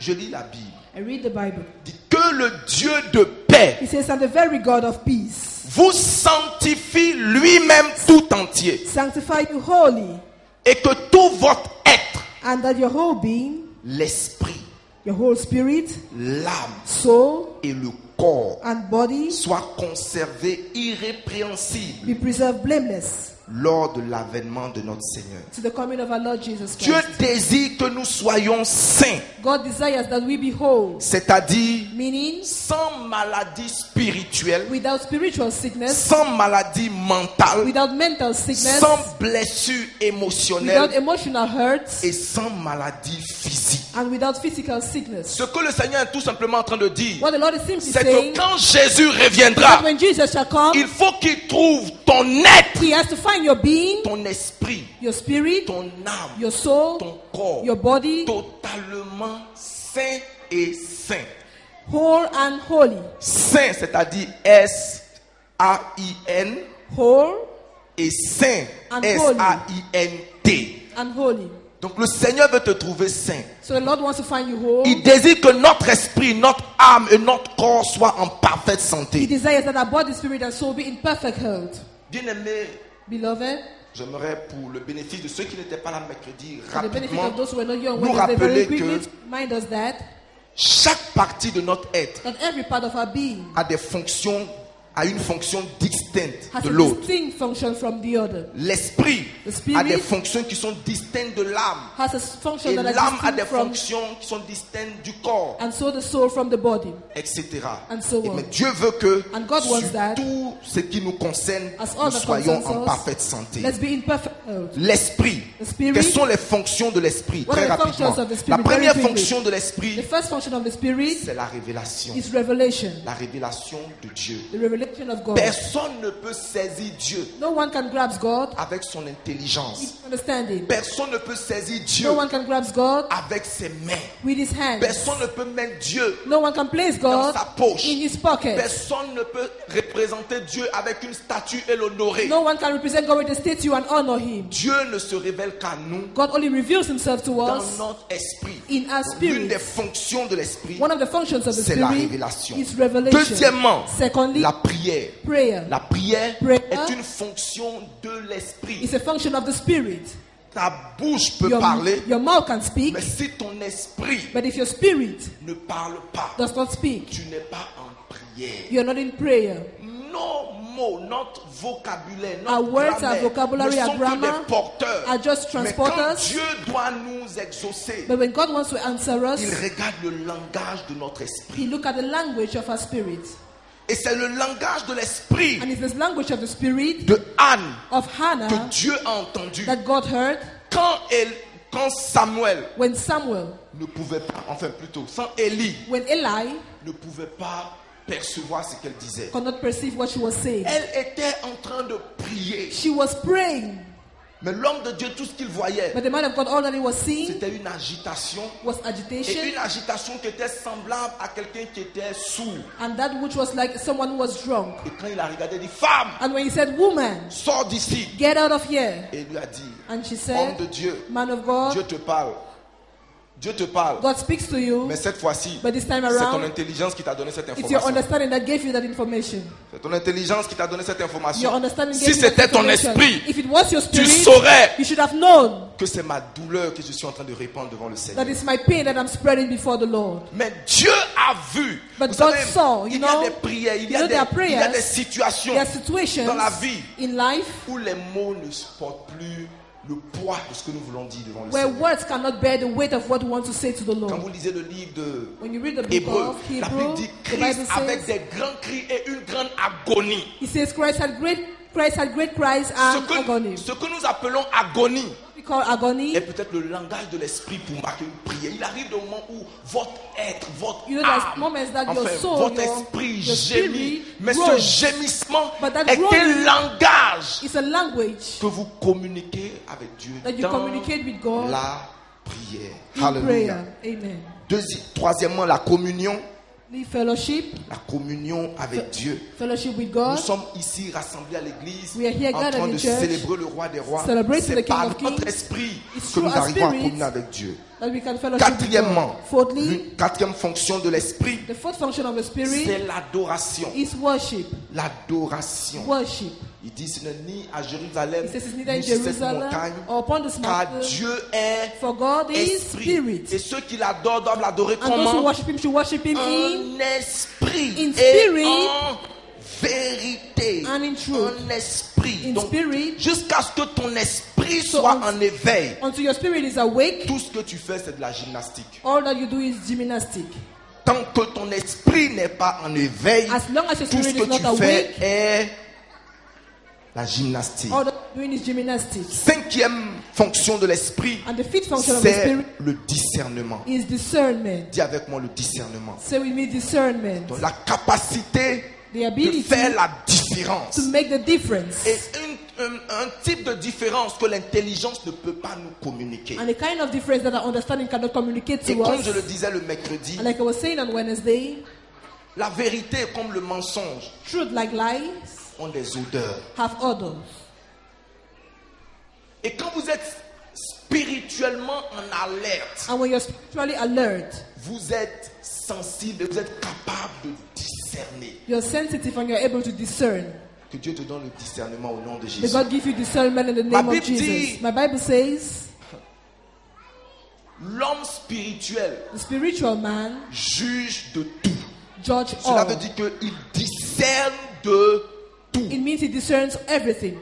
Je lis la Bible. I read the Bible. Dit que le Dieu de paix He says, and the very God of peace vous sanctifie lui-même tout entier, sanctify you wholly, et que tout votre être, and that your whole being, l'esprit, your whole spirit, l'âme soul, et le corps and body soient conservés irrépréhensibles be preserved blameless lors de l'avènement de notre Seigneur. to the coming of our Lord Jesus Dieu Christ. désire que nous soyons saints, God desires that we be whole, c'est-à-dire meaning sans maladie spirituelle, without spiritual sickness, sans maladie mentale, without mental sickness, sans blessure without émotionnelle emotional hurts, et sans maladie physique. and without physical sickness. Ce que le Seigneur est tout simplement en train de dire, What the Lord is simply c'est saying que quand Jésus is that reviendra, when Jesus shall come, il faut qu'il trouve ton être, He has to find your being, ton esprit, your spirit, ton âme, your soul, ton corps, your body, totalement saint et saint. whole and holy. Saint, c'est-à-dire S-A-I-N, Whole et saint, And S-A-I-N-T. and holy. Donc le Seigneur veut te trouver saint. So the Lord wants to find you whole. Il désire que notre esprit, notre âme et notre corps soient en parfaite He santé. desires that our body, spirit, and soul be in perfect health. Bien-aimé, Beloved, j'aimerais pour le bénéfice de ceux qui n'étaient pas là mercredi, for the benefit rapidement, of those who were not here on nous Wednesday, very rappeler quickly, que remind us that chaque partie de notre être every part of our being a des fonctions, a une fonction distincte has de a l'autre. distinct function from the other. L'esprit The spirit a des fonctions qui sont distinctes de l'âme. Has a function Et that is l'âme a des distinct from, fonctions qui sont distinctes du corps, and so the soul from the body, etc. and so on. Mais Dieu veut que And God wants sur that, tout ce qui nous concerne, as all nous that soyons concerns en us, parfaite santé. let's be in perfect health. L'esprit. The spirit. Quelles sont les fonctions de l'esprit? What Très are the rapidement. functions of the spirit? La première Very quickly. fonction de The l'esprit, first function of the spirit c'est la révélation. is revelation, La révélation de Dieu. the revelation of God. Personne ne peut saisir Dieu No one can grasp God avec son intelligence. with understanding. Personne ne peut saisir Dieu No one can grasp God avec ses mains. with his hands. Personne ne peut mettre Dieu No one can place dans God sa poche. in his pocket. Personne ne peut représenter Dieu avec une statue et l'honorer. No one can represent God with a statue and honor him. Dieu ne se révèle qu'à nous God only reveals himself to dans us notre esprit. in our L'une des spirit. fonctions de l'esprit, One of the functions of the c'est la spirit révélation. is revelation. Deuxièmement, Secondly, la prière. prayer. La prière Prayer est une fonction de l'esprit. It's a function of the spirit. Ta bouche peut parler, Your mouth can speak, mais si ton esprit but if your spirit ne parle pas, does not speak, tu n'es pas en prière. you're not in prayer. Nos mots, notre vocabulaire, Our notre words, grammaire our vocabulary, ne our sont que grammar des porteurs. are just Mais transporters. quand Dieu doit nous exaucer, But when God wants to answer us, il regarde le langage de notre He esprit. look at the language of our spirit. Et c'est le langage de l'esprit And it's this language of the spirit de Anne of que Hannah Dieu a entendu. that God heard Quand Samuel when Samuel, ne pouvait pas, enfin plutôt, sans Élie, when Eli ne pouvait pas percevoir ce qu'elle disait. could not perceive what she was saying. Elle était en train de prier. She was praying. Mais l'homme de Dieu, tout ce qu'il voyait, But the man of God, all that he was seeing c'était une agitation. was Et agitation. une agitation qui était semblable à quelqu'un qui était sourd. And that which was like someone who was drunk. Et quand il a regardé, il dit, femme, And when he said, woman, sors d'ici. get out of here. Et il lui a dit, And she homme de said, Dieu, man of God, Dieu te parle. Dieu te parle. God speaks to you. Mais cette fois-ci, But this time c'est ton around, intelligence qui t'a donné cette it's your information. understanding that gave you that information. C'est ton intelligence qui t'a donné cette Your information. understanding Si gave you that c'était ton information. esprit, If it was your tu spirit, saurais you should have known que c'est ma douleur que je suis en train de répandre devant le Seigneur. that it's my pain that I'm spreading before the Lord. Mais Dieu a vu. But Vous God savez, saw, il you y a know, des prières, il y you a know, des, there are il y a prayers, des situations there are situations dans la vie in life où les mots ne supportent plus le poids de ce que nous voulons dire devant le where Seigneur. words cannot bear the weight of what we want to say to the Quand Lord. vous lisez le livre de When you read the book Hébreux, of la Bible Hebrew, dit the Bible Christ avec says, des grands cris et une grande agonie. he says Christ had great cries and agony. Ce que nous appelons agonie We call agony. est peut-être le langage de l'esprit pour marquer une prière. Il arrive le moment où votre être, votre You know, there's âme, moments that your enfin, soul, votre your esprit spirit gémit. Mais ce groans. gémissement But that est groaning un langage It's a language que vous communiquez avec Dieu that you dans communicate with God la prière. in Alléluia. prayer. Amen. Troisièmement, la communion. Live fellowship. La communion avec Dieu. Fellowship with Nous God. sommes ici rassemblés à l'église We are here en gathered train in de church, célébrer le roi des rois. celebrating C'est the King par of notre Kings. esprit It's que nous through our arrivons à spirit communier avec Dieu. that we can fellowship with Quatrièmement, God. Fourthly, quatrième fonction de l'esprit, the fourth function of the Spirit c'est l'adoration. is worship. L'adoration. Worship. Il dit ce n'est ni à Jérusalem, It says it's neither in ni sur cette Jerusalem montagne, or upon this car mountain. Dieu est For God is esprit. spirit. Et ceux qui l'adorent doivent l'adorer And those who comment? worship Him should worship Him in En esprit. in Et spirit en vérité. and in truth. En esprit. In Donc, spirit. jusqu'à ce que ton esprit So soit un- en éveil. Until your spirit is awake, Tout ce que tu fais, c'est de la gymnastique. all that you do is gymnastic. Tant que ton esprit n'est pas en éveil, As long as your tout ce spirit que is not tu fais awake, est la gymnastique. all that you're doing is gymnastics. Cinquième fonction de l'esprit, And the fifth function of the c'est spirit le discernement. is discernment. Dis avec moi le discernement. Say with me discernment. Donc, la capacité The de ability faire la différence. to make the difference. Et un type de différence que l'intelligence ne peut pas nous communiquer. And the kind of difference that our understanding cannot communicate Et to comme us. je le disais le mercredi, And like I was saying on Wednesday, la vérité est comme le mensonge, truth like lies ont des odeurs. have odors. Et quand vous êtes spirituellement en alerte, And when you're spiritually alert, vous êtes sensible et vous êtes capable de discerner. you're sensitive and you're able to discern. Que Dieu te donne le discernement au nom de May Jésus. God give you discernment in the Ma name of Bible Jesus. dit- My Bible says L'homme spirituel the spiritual man juge de tout. judge Cela all. veut dire qu'il discerne de tout. It means he discerns everything.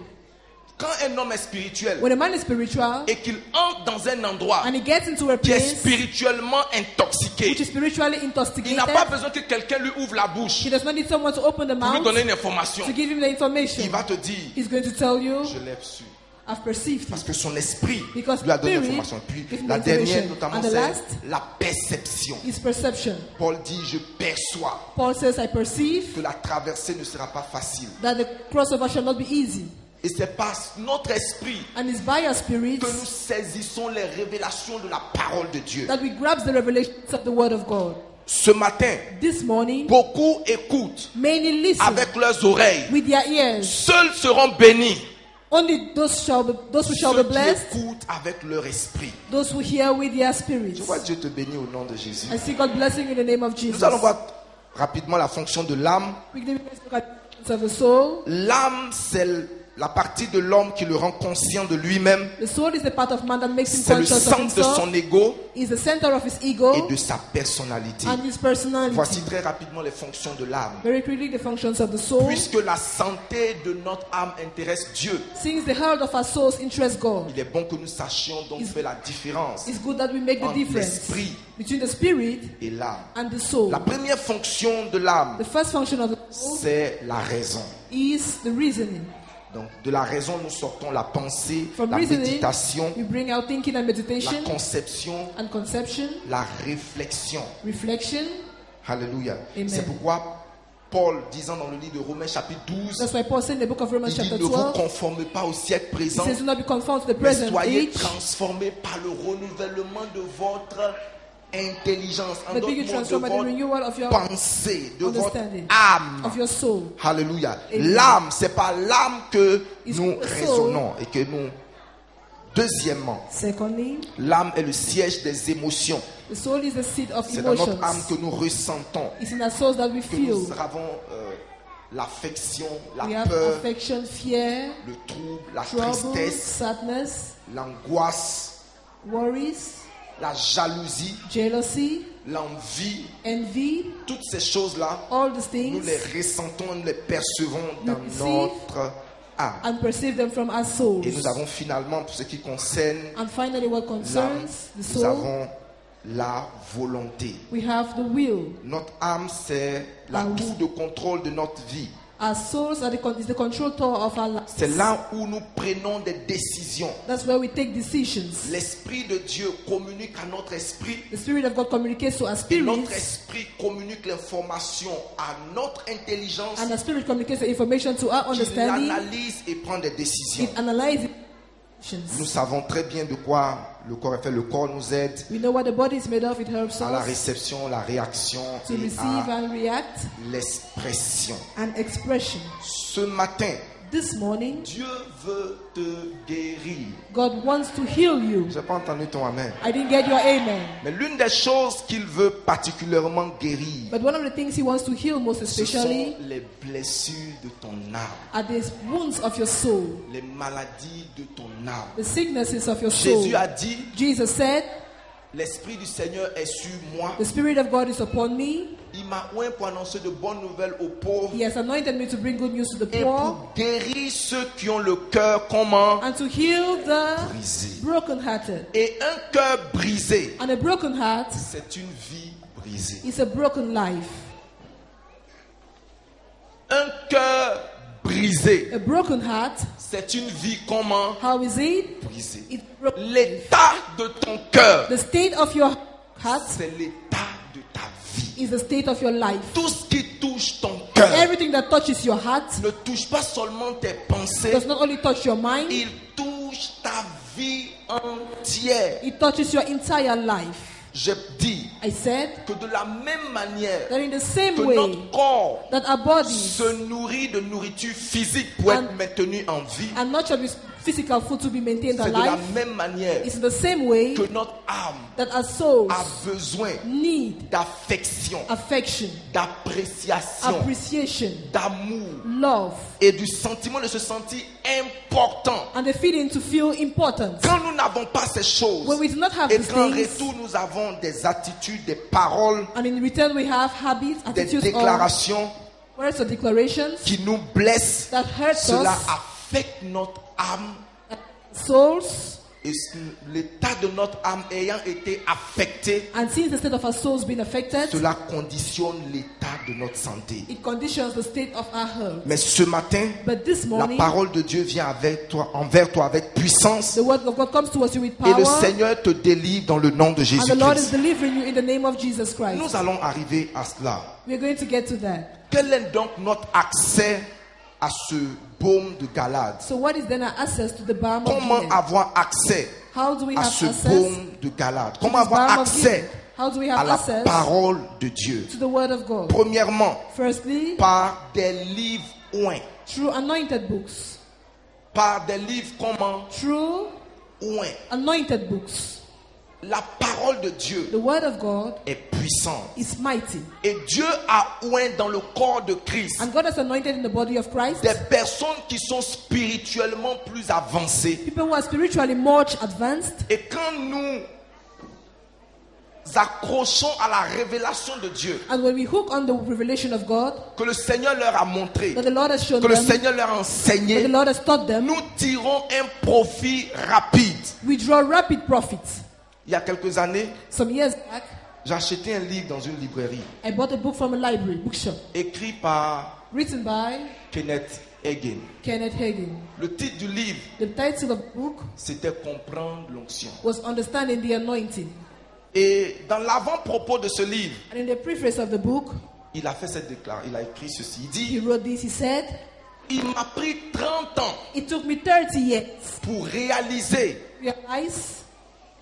Quand un homme est spirituel When a man is spiritual et qu'il entre dans un endroit and he gets into a qui est place spirituellement intoxiqué, which is spiritually il intoxicated, n'a pas besoin que quelqu'un lui ouvre la bouche he does not need someone to open the pour lui mouth donner une information. to give him the information. Il va te dire, He's going to tell you, je l'ai su. I've perceived Parce it. que son esprit Because lui a donné spirit l'information. Puis gives him la the dernière, information. notamment, And the c'est last la perception. is perception. Paul dit, je perçois Paul says, I perceive que la traversée ne sera pas facile. that the crossover shall not be easy. Et c'est par notre esprit And it's by our spirit que nous saisissons les révélations de la parole de Dieu. that we grab the revelations of the word of God. Ce matin, This morning, beaucoup écoutent many listen avec leurs oreilles. with their ears. Seuls seront bénis Only those who shall ceux be qui blessed, écoutent avec leur esprit. those who hear with their spirits. Je vois Dieu te bénir au nom de Jésus. I see God blessing in the name of Jesus. Nous allons voir rapidement la fonction de l'âme. Quickly, let's look at the of the soul. L'âme, c'est la partie de l'homme qui le rend conscient de lui-même. The soul is the part of man that makes him C'est le conscious of centre de himself. son ego Is the center of his et ego de sa personnalité. and his personality. Voici très rapidement les fonctions de l'âme. Very quickly, the functions of the soul. Puisque la santé de notre âme intéresse Dieu, Since the health of our souls interests God, il est bon que nous sachions donc faire la différence it's good that we make the entre difference l'esprit between the spirit et l'âme. and the soul. La première fonction de l'âme, The first function of the soul c'est la raison. is the reasoning. Donc, de la raison, nous sortons la pensée, From la reasoning, méditation, we bring out thinking and la meditation conception, and conception, la réflexion. reflection. Alléluia. Amen. C'est pourquoi Paul, disant dans le livre de Romains chapitre 12, That's why Paul said in the book of Romans il dit, chapter ne vous 12, conformez pas au siècle he présent, says, do not be conformed to the mais present soyez age, transformés par le renouvellement de votre intelligence, en but be d'autres you mots, de transformed by the votre renewal of your pensée, de votre understanding, âme. of your soul. Alléluia. Amen. L'âme, c'est pas l'âme que It's nous the soul. raisonnons et que nous. Deuxièmement, Secondly, l'âme est le siège des émotions. the soul is the seat of C'est dans notre âme emotions. que nous ressentons, It's in our souls that we que feel. nous avons l'affection, la We have peur, affection, fear, le trouble, la trouble, tristesse, sadness, l'angoisse, worries, la jalousie, jealousy, l'envie. envy, Toutes ces choses-là, all these nous things, les ressentons, nous les percevons dans receive notre âme. and perceive them from our souls. Et nous avons finalement, pour ce qui concerne And finally, what l'âme, concerns the nous soul, avons la volonté. we have the will. Notre âme, c'est la Our- tour de contrôle de notre vie. Our souls is the control tower of our lives. C'est là où nous prenons des décisions. That's where we take decisions. L'Esprit de Dieu communique à notre esprit The Spirit of God communicates to our et spirit, notre esprit communique l'information à notre intelligence and the Spirit communicates the information to our qui understanding. l'analyse et prend des décisions. It analyzes Nous savons très bien de quoi le corps est fait. Le corps nous aide We know what the body is made of. It helps à la us réception, la réaction to et receive à and react l'expression. and expression. Ce matin, This morning, Dieu veut te guérir. God wants to heal you. Je n'ai pas entendu ton amen. I didn't get your amen. Mais l'une des choses qu'il veut particulièrement guérir, But one of the things He wants to heal most ce sont especially les blessures de ton âme, are the wounds of your soul, les maladies de ton âme. the sicknesses of your soul. Jésus a dit, Jesus said, l'Esprit du Seigneur est sur moi. the Spirit of God is upon me. Il m'a oint pour annoncer de bonnes nouvelles aux pauvres He has anointed me to bring good news to the et poor pour guérir ceux qui ont le cœur comment and to heal the brisé. brokenhearted. Et un cœur brisé, And a broken heart c'est une vie brisée. is a broken life. Un cœur brisé, A broken heart, c'est une vie comment how is it? brisée. It's broken. L'état de ton cœur, The state of your heart c'est l'état de ta vie. is the state of your life. Tout ce qui touche ton cœur Everything that touches your heart ne touche pas seulement tes pensées, does not only touch your mind, il touche ta vie entière. it touches your entire life. Je dis I said que de la même manière that in the same que way notre corps that our bodies se nourrit de nourriture physique pour être And- maintenu en vie, are nurtured with physical food to be maintained c'est de la alive, même manière it's the same way que notre âme that our souls a besoin need d'affection, affection, d'appréciation, appreciation, d'amour love, et du sentiment de se sentir important. and the feeling to feel important. Quand nous n'avons pas ces choses When we do not have et these qu'en things, retour nous avons des attitudes, des paroles, and in return we have habits, des attitudes, or déclarations words or declarations qui nous blessent, that hurt cela us, affecte notre âme souls, et l'état de notre âme ayant été affecté, and since the state of our souls being affected, cela conditionne l'état de notre santé. it conditions the state of our health. Mais ce matin, But this la morning, parole de Dieu vient avec toi, envers toi avec puissance, the word of God comes towards you with et le power, Seigneur te délivre dans le nom de and the Lord is Jésus-Christ. delivering you in the name of Jesus Christ. Nous allons arriver à cela. We're going to get to that. Quel est donc notre accès à ce baume de Galade? So what is then our access to the balm of Comment Gilead? avoir accès How do we à have ce access baume de Galade? to Comment this avoir balm of accès Gilead? How do we à have la access parole de Dieu? to the word of God? Premièrement, Firstly, par des livres oints. through anointed books. Par des livres comment? Through Oints. anointed books. La parole de Dieu The word of God est puissante. is mighty. Et Dieu a oint dans le corps de Christ And God has anointed in the body of Christ des personnes qui sont spirituellement plus avancées. people who are spiritually much advanced. Et quand nous accrochons à la révélation de Dieu And when we hook on the revelation of God que le Seigneur leur a montré, that the Lord has shown que le them, Seigneur leur a that enseigné, the Lord has taught them, nous tirons un profit rapide. we draw rapid profits. Il y a quelques années, Some years back, j'ai acheté un livre dans une librairie I bought a book from a library, bookshop, écrit par written by Kenneth Hagin. Kenneth Hagin. Le titre du livre, The title of the book c'était Comprendre l'onction. was Understanding the Anointing. Et dans l'avant-propos de ce livre, And in the preface of the book, il a fait cette déclaration, il a écrit ceci. Il he dit, wrote this. He said, il m'a pris 30 ans it took me 30 years pour réaliser to realize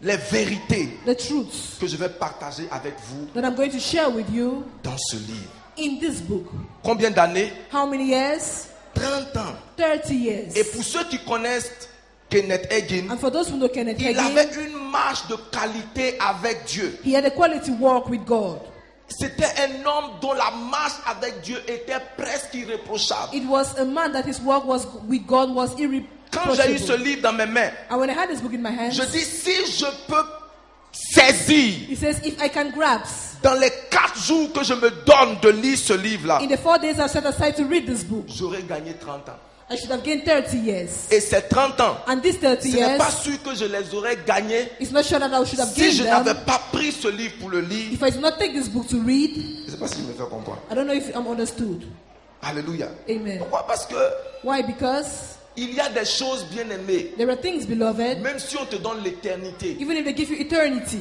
les vérités the truths que je vais partager avec vous that I'm going to share with you dans ce livre. in this book. Combien d'années? How many years? 30 ans. 30 years. Et pour ceux qui connaissent Kenneth Hagin, And for those who know Kenneth il Hagin, avait une marche de qualité avec Dieu. he had a quality walk with God. C'était un homme dont la marche avec Dieu était presque irréprochable. It was a man that his walk was with God was Quand j'ai eu ce irreproachable. livre dans mes mains, And when I had this book in my hands, je dis si je peux saisir he says, if I can grasp dans les 4 jours que je me donne de lire ce livre-là, in the 4 days I've set aside to read this book, j'aurais gagné 30 ans. I should have gained 30 years. Et ces 30 ans, And these 30 ce n'est years, pas sûr que je les aurais gagnés it's not sure that I should have si gained je them n'avais pas pris ce livre pour le lire. if I did not take this book to read. Je ne sais pas si je me fais comprendre. I don't know if I'm understood. Alléluia. Amen. Pourquoi? Parce que Why? Because il y a des choses bien aimées. there are things, beloved, Même si on te donne l'éternité, even if they give you eternity,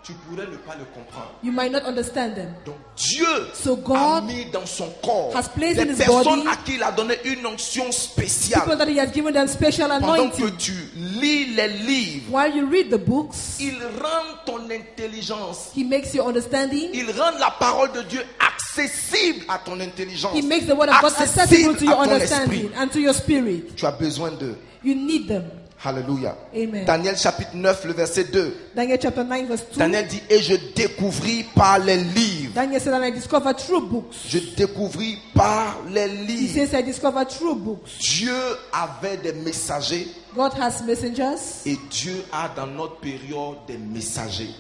tu pourrais ne pas le comprendre. You might not understand them. Donc Dieu So a God mis dans son corps has placed des in his personnes body à qui il a donné une onction people spéciale. that he has given them special Pendant que anointing. tu lis les livres, While you read the books, il rend ton intelligence, he makes your understanding. il rend la parole de Dieu accessible à ton intelligence, He makes the word of God accessible to à your ton understanding esprit. and to your spirit. Tu as besoin d'eux. You need them. Alléluia. Amen. Daniel chapitre 9, le verset 2. Daniel chapter 9 verse 2. Daniel dit, et je découvris par les livres. Daniel said, and I discovered true books. Je découvris par les He livres. says, I discovered true books. Dieu avait des messagers God has messengers. et Dieu a dans notre période des messagers.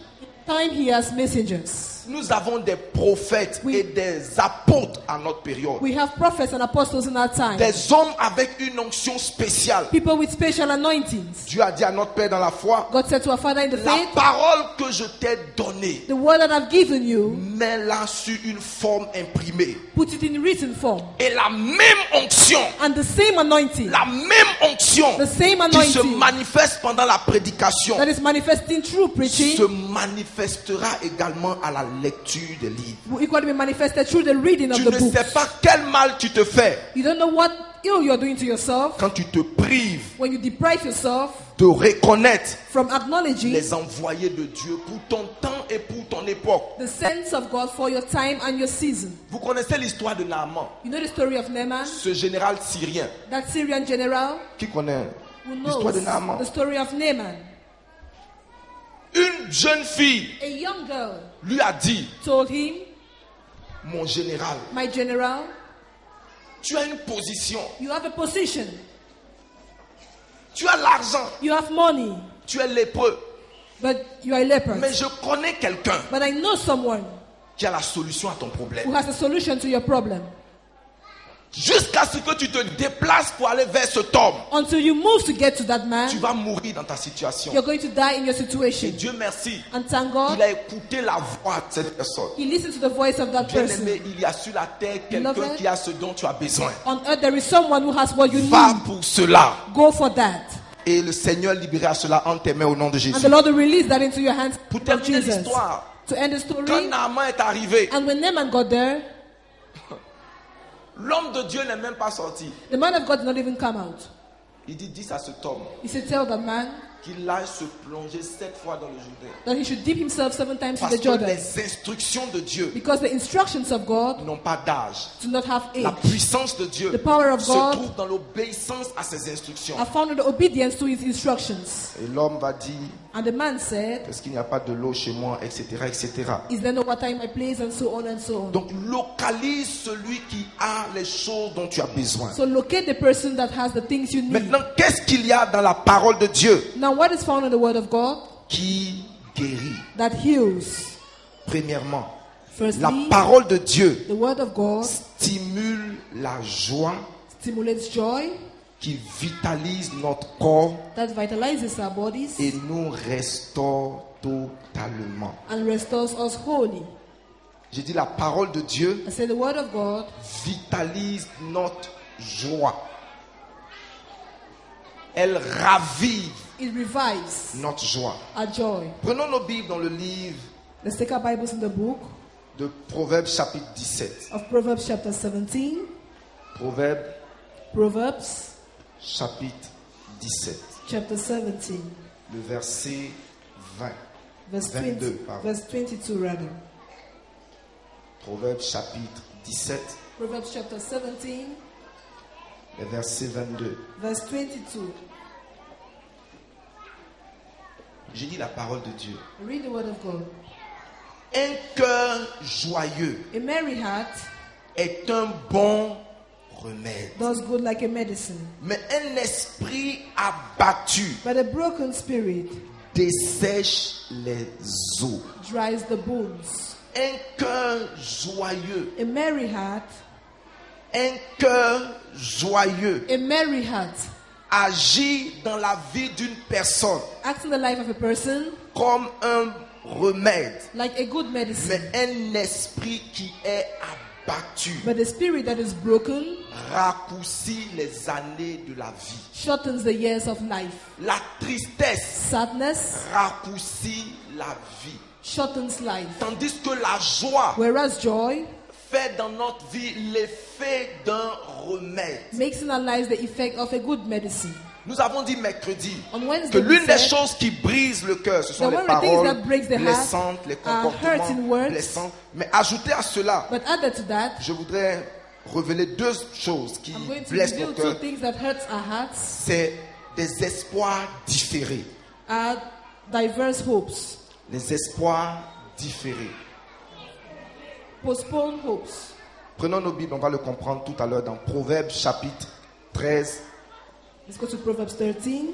Time he has messengers. Nous avons des prophètes Oui. et des apôtres à notre période. We have prophets and apostles in our time. Des hommes avec une onction spéciale. People with special anointings. Dieu a dit à notre Père dans la foi, God said to our Father in the la faith, parole que je t'ai donnée, the word that I've given you, mets-la sur une forme imprimée. put it in written form. Et la même onction, And the same anointing la même onction The same qui se anointing manifeste pendant la prédication that is manifesting through preaching se manifestera également à la lecture des livres. will equally be manifested through the reading of Tu the ne book. sais pas quel mal tu te fais You don't know what ill you're doing to yourself quand tu te prives when you deprive yourself de reconnaître from acknowledging les envoyés de Dieu pour ton temps et pour ton époque. the sense of God for your time and your season. Vous connaissez l'histoire de Naaman, You know the story of Naaman, ce général syrien. that Syrian general Qui connaît who l'histoire de knows Naaman? the story of Naaman. Une jeune fille A young girl lui a dit, told him, mon général, my general, tu as une position, you have a position, tu as l'argent, you have money, tu es lépreux. but you are a leper. Mais je connais quelqu'un But I know someone qui a la solution à ton who problème. has a solution to your problem. Jusqu'à ce que tu te déplaces pour aller vers cet homme, Until you move to get to that tu man, vas mourir dans ta situation. you're going to die in your Et situation. Dieu merci, And thank God, il a écouté la voix de cette personne. he listened to the voice of that Bien person. aimé, il y a sur la terre quelqu'un Beloved, qui a ce dont tu as besoin. On earth there is someone who has what you Va need. pour cela. Go for that. Et le Seigneur libérera cela entre tes mains au nom de Jésus. And the Lord will release that into your hands Pour of terminer Jesus. l'histoire, To end the quand story, Naaman est arrivé, and when Naaman got there, l'homme de Dieu n'est même pas sorti. the man of God did not even come out. Il dit, dis à cet homme He said, tell the man qu'il aille se plonger 7 fois dans le Jourdain. that he should dip himself 7 times in Parce the que Jordan. les instructions de Dieu Because the instructions of God n'ont pas d'âge. do not have La age. puissance de Dieu The power of se God trouve dans l'obéissance à ses instructions. are found in the obedience to his instructions. Et l'homme va dire, And the man said, est-ce qu'il n'y a pas de l'eau chez moi, etc., etc. is there no water in my place? And so on and so on. Donc localise celui qui a les choses dont tu as besoin. So locate the person that has the things you need. Maintenant, qu'est-ce qu'il y a dans la parole de Dieu Now what is found in the word of God qui guérit? that heals? Premièrement, Firstly, la parole de Dieu the word of God stimule la joie stimulates joy, qui vitalise notre corps that vitalizes our bodies et nous restaure totalement. and restores us wholly. J'ai dit la parole de Dieu I say the word of God vitalise notre joie. Elle ravive it revives notre joie. our joy. Prenons nos Bibles dans le livre Let's take our Bibles in the book de Proverbes chapitre 17. of Proverbs chapter 17. Proverbs Chapitre 17. chapter 17, Le verset 20. verse 22, 20, pardon. verse 22 rather. Proverbes chapitre 17, Proverbs chapter 17, le verset 22. verse 22. J'ai dit la parole de Dieu. Read the word of God. Un cœur joyeux A merry heart est un bon remède. does good like a medicine, Mais un esprit abattu but a broken spirit dessèche les os. dries the bones. Un cœur joyeux, A merry heart, un cœur joyeux a merry heart agit dans la vie d'une personne acts in the life of a person comme un remède. like a good Mais medicine, un esprit qui est abattu but a spirit that is broken raccourcit les années de la vie. shortens the years of life. La tristesse Sadness raccourcit la vie. shortens life. Tandis que la joie Whereas joy fait dans notre vie l'effet d'un remède. makes in our lives the effect of a good medicine. Nous avons dit mercredi On que Wednesday, we l'une des said choses qui brisent le cœur, ce sont that les one of the things paroles that breaks the heart blessantes, les are hurting comportements words. blessants. Mais ajouté à cela, But added to that, je voudrais révéler deux choses qui I'm going to blessent reveal nos two cœurs. things that hurts our hearts. C'est des espoirs différés. Are diverse hopes, Les espoirs différés. postponed hopes. Prenons nos Bibles, on va le comprendre tout à l'heure dans Proverbes chapitre 13. Let's go to Proverbs 13.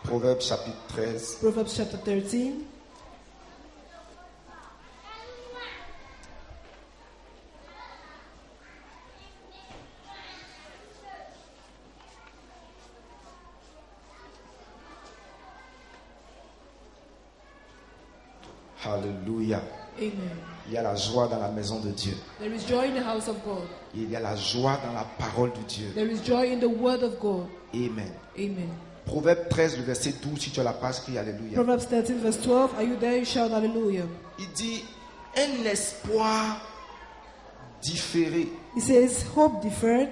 Proverbes chapitre 13. Proverbs chapter 13. Alléluia. Amen. Il y a la joie dans la maison de Dieu. There is joy in the house of God. Il y a la joie dans la parole de Dieu. There is joy in the word of God. Amen. Amen. Proverbe 13, le verset 12, si tu as la page, crie Alléluia. Proverbs 13 verse 12. Are you there? You shout hallelujah. Il dit un espoir différé He says, hope deferred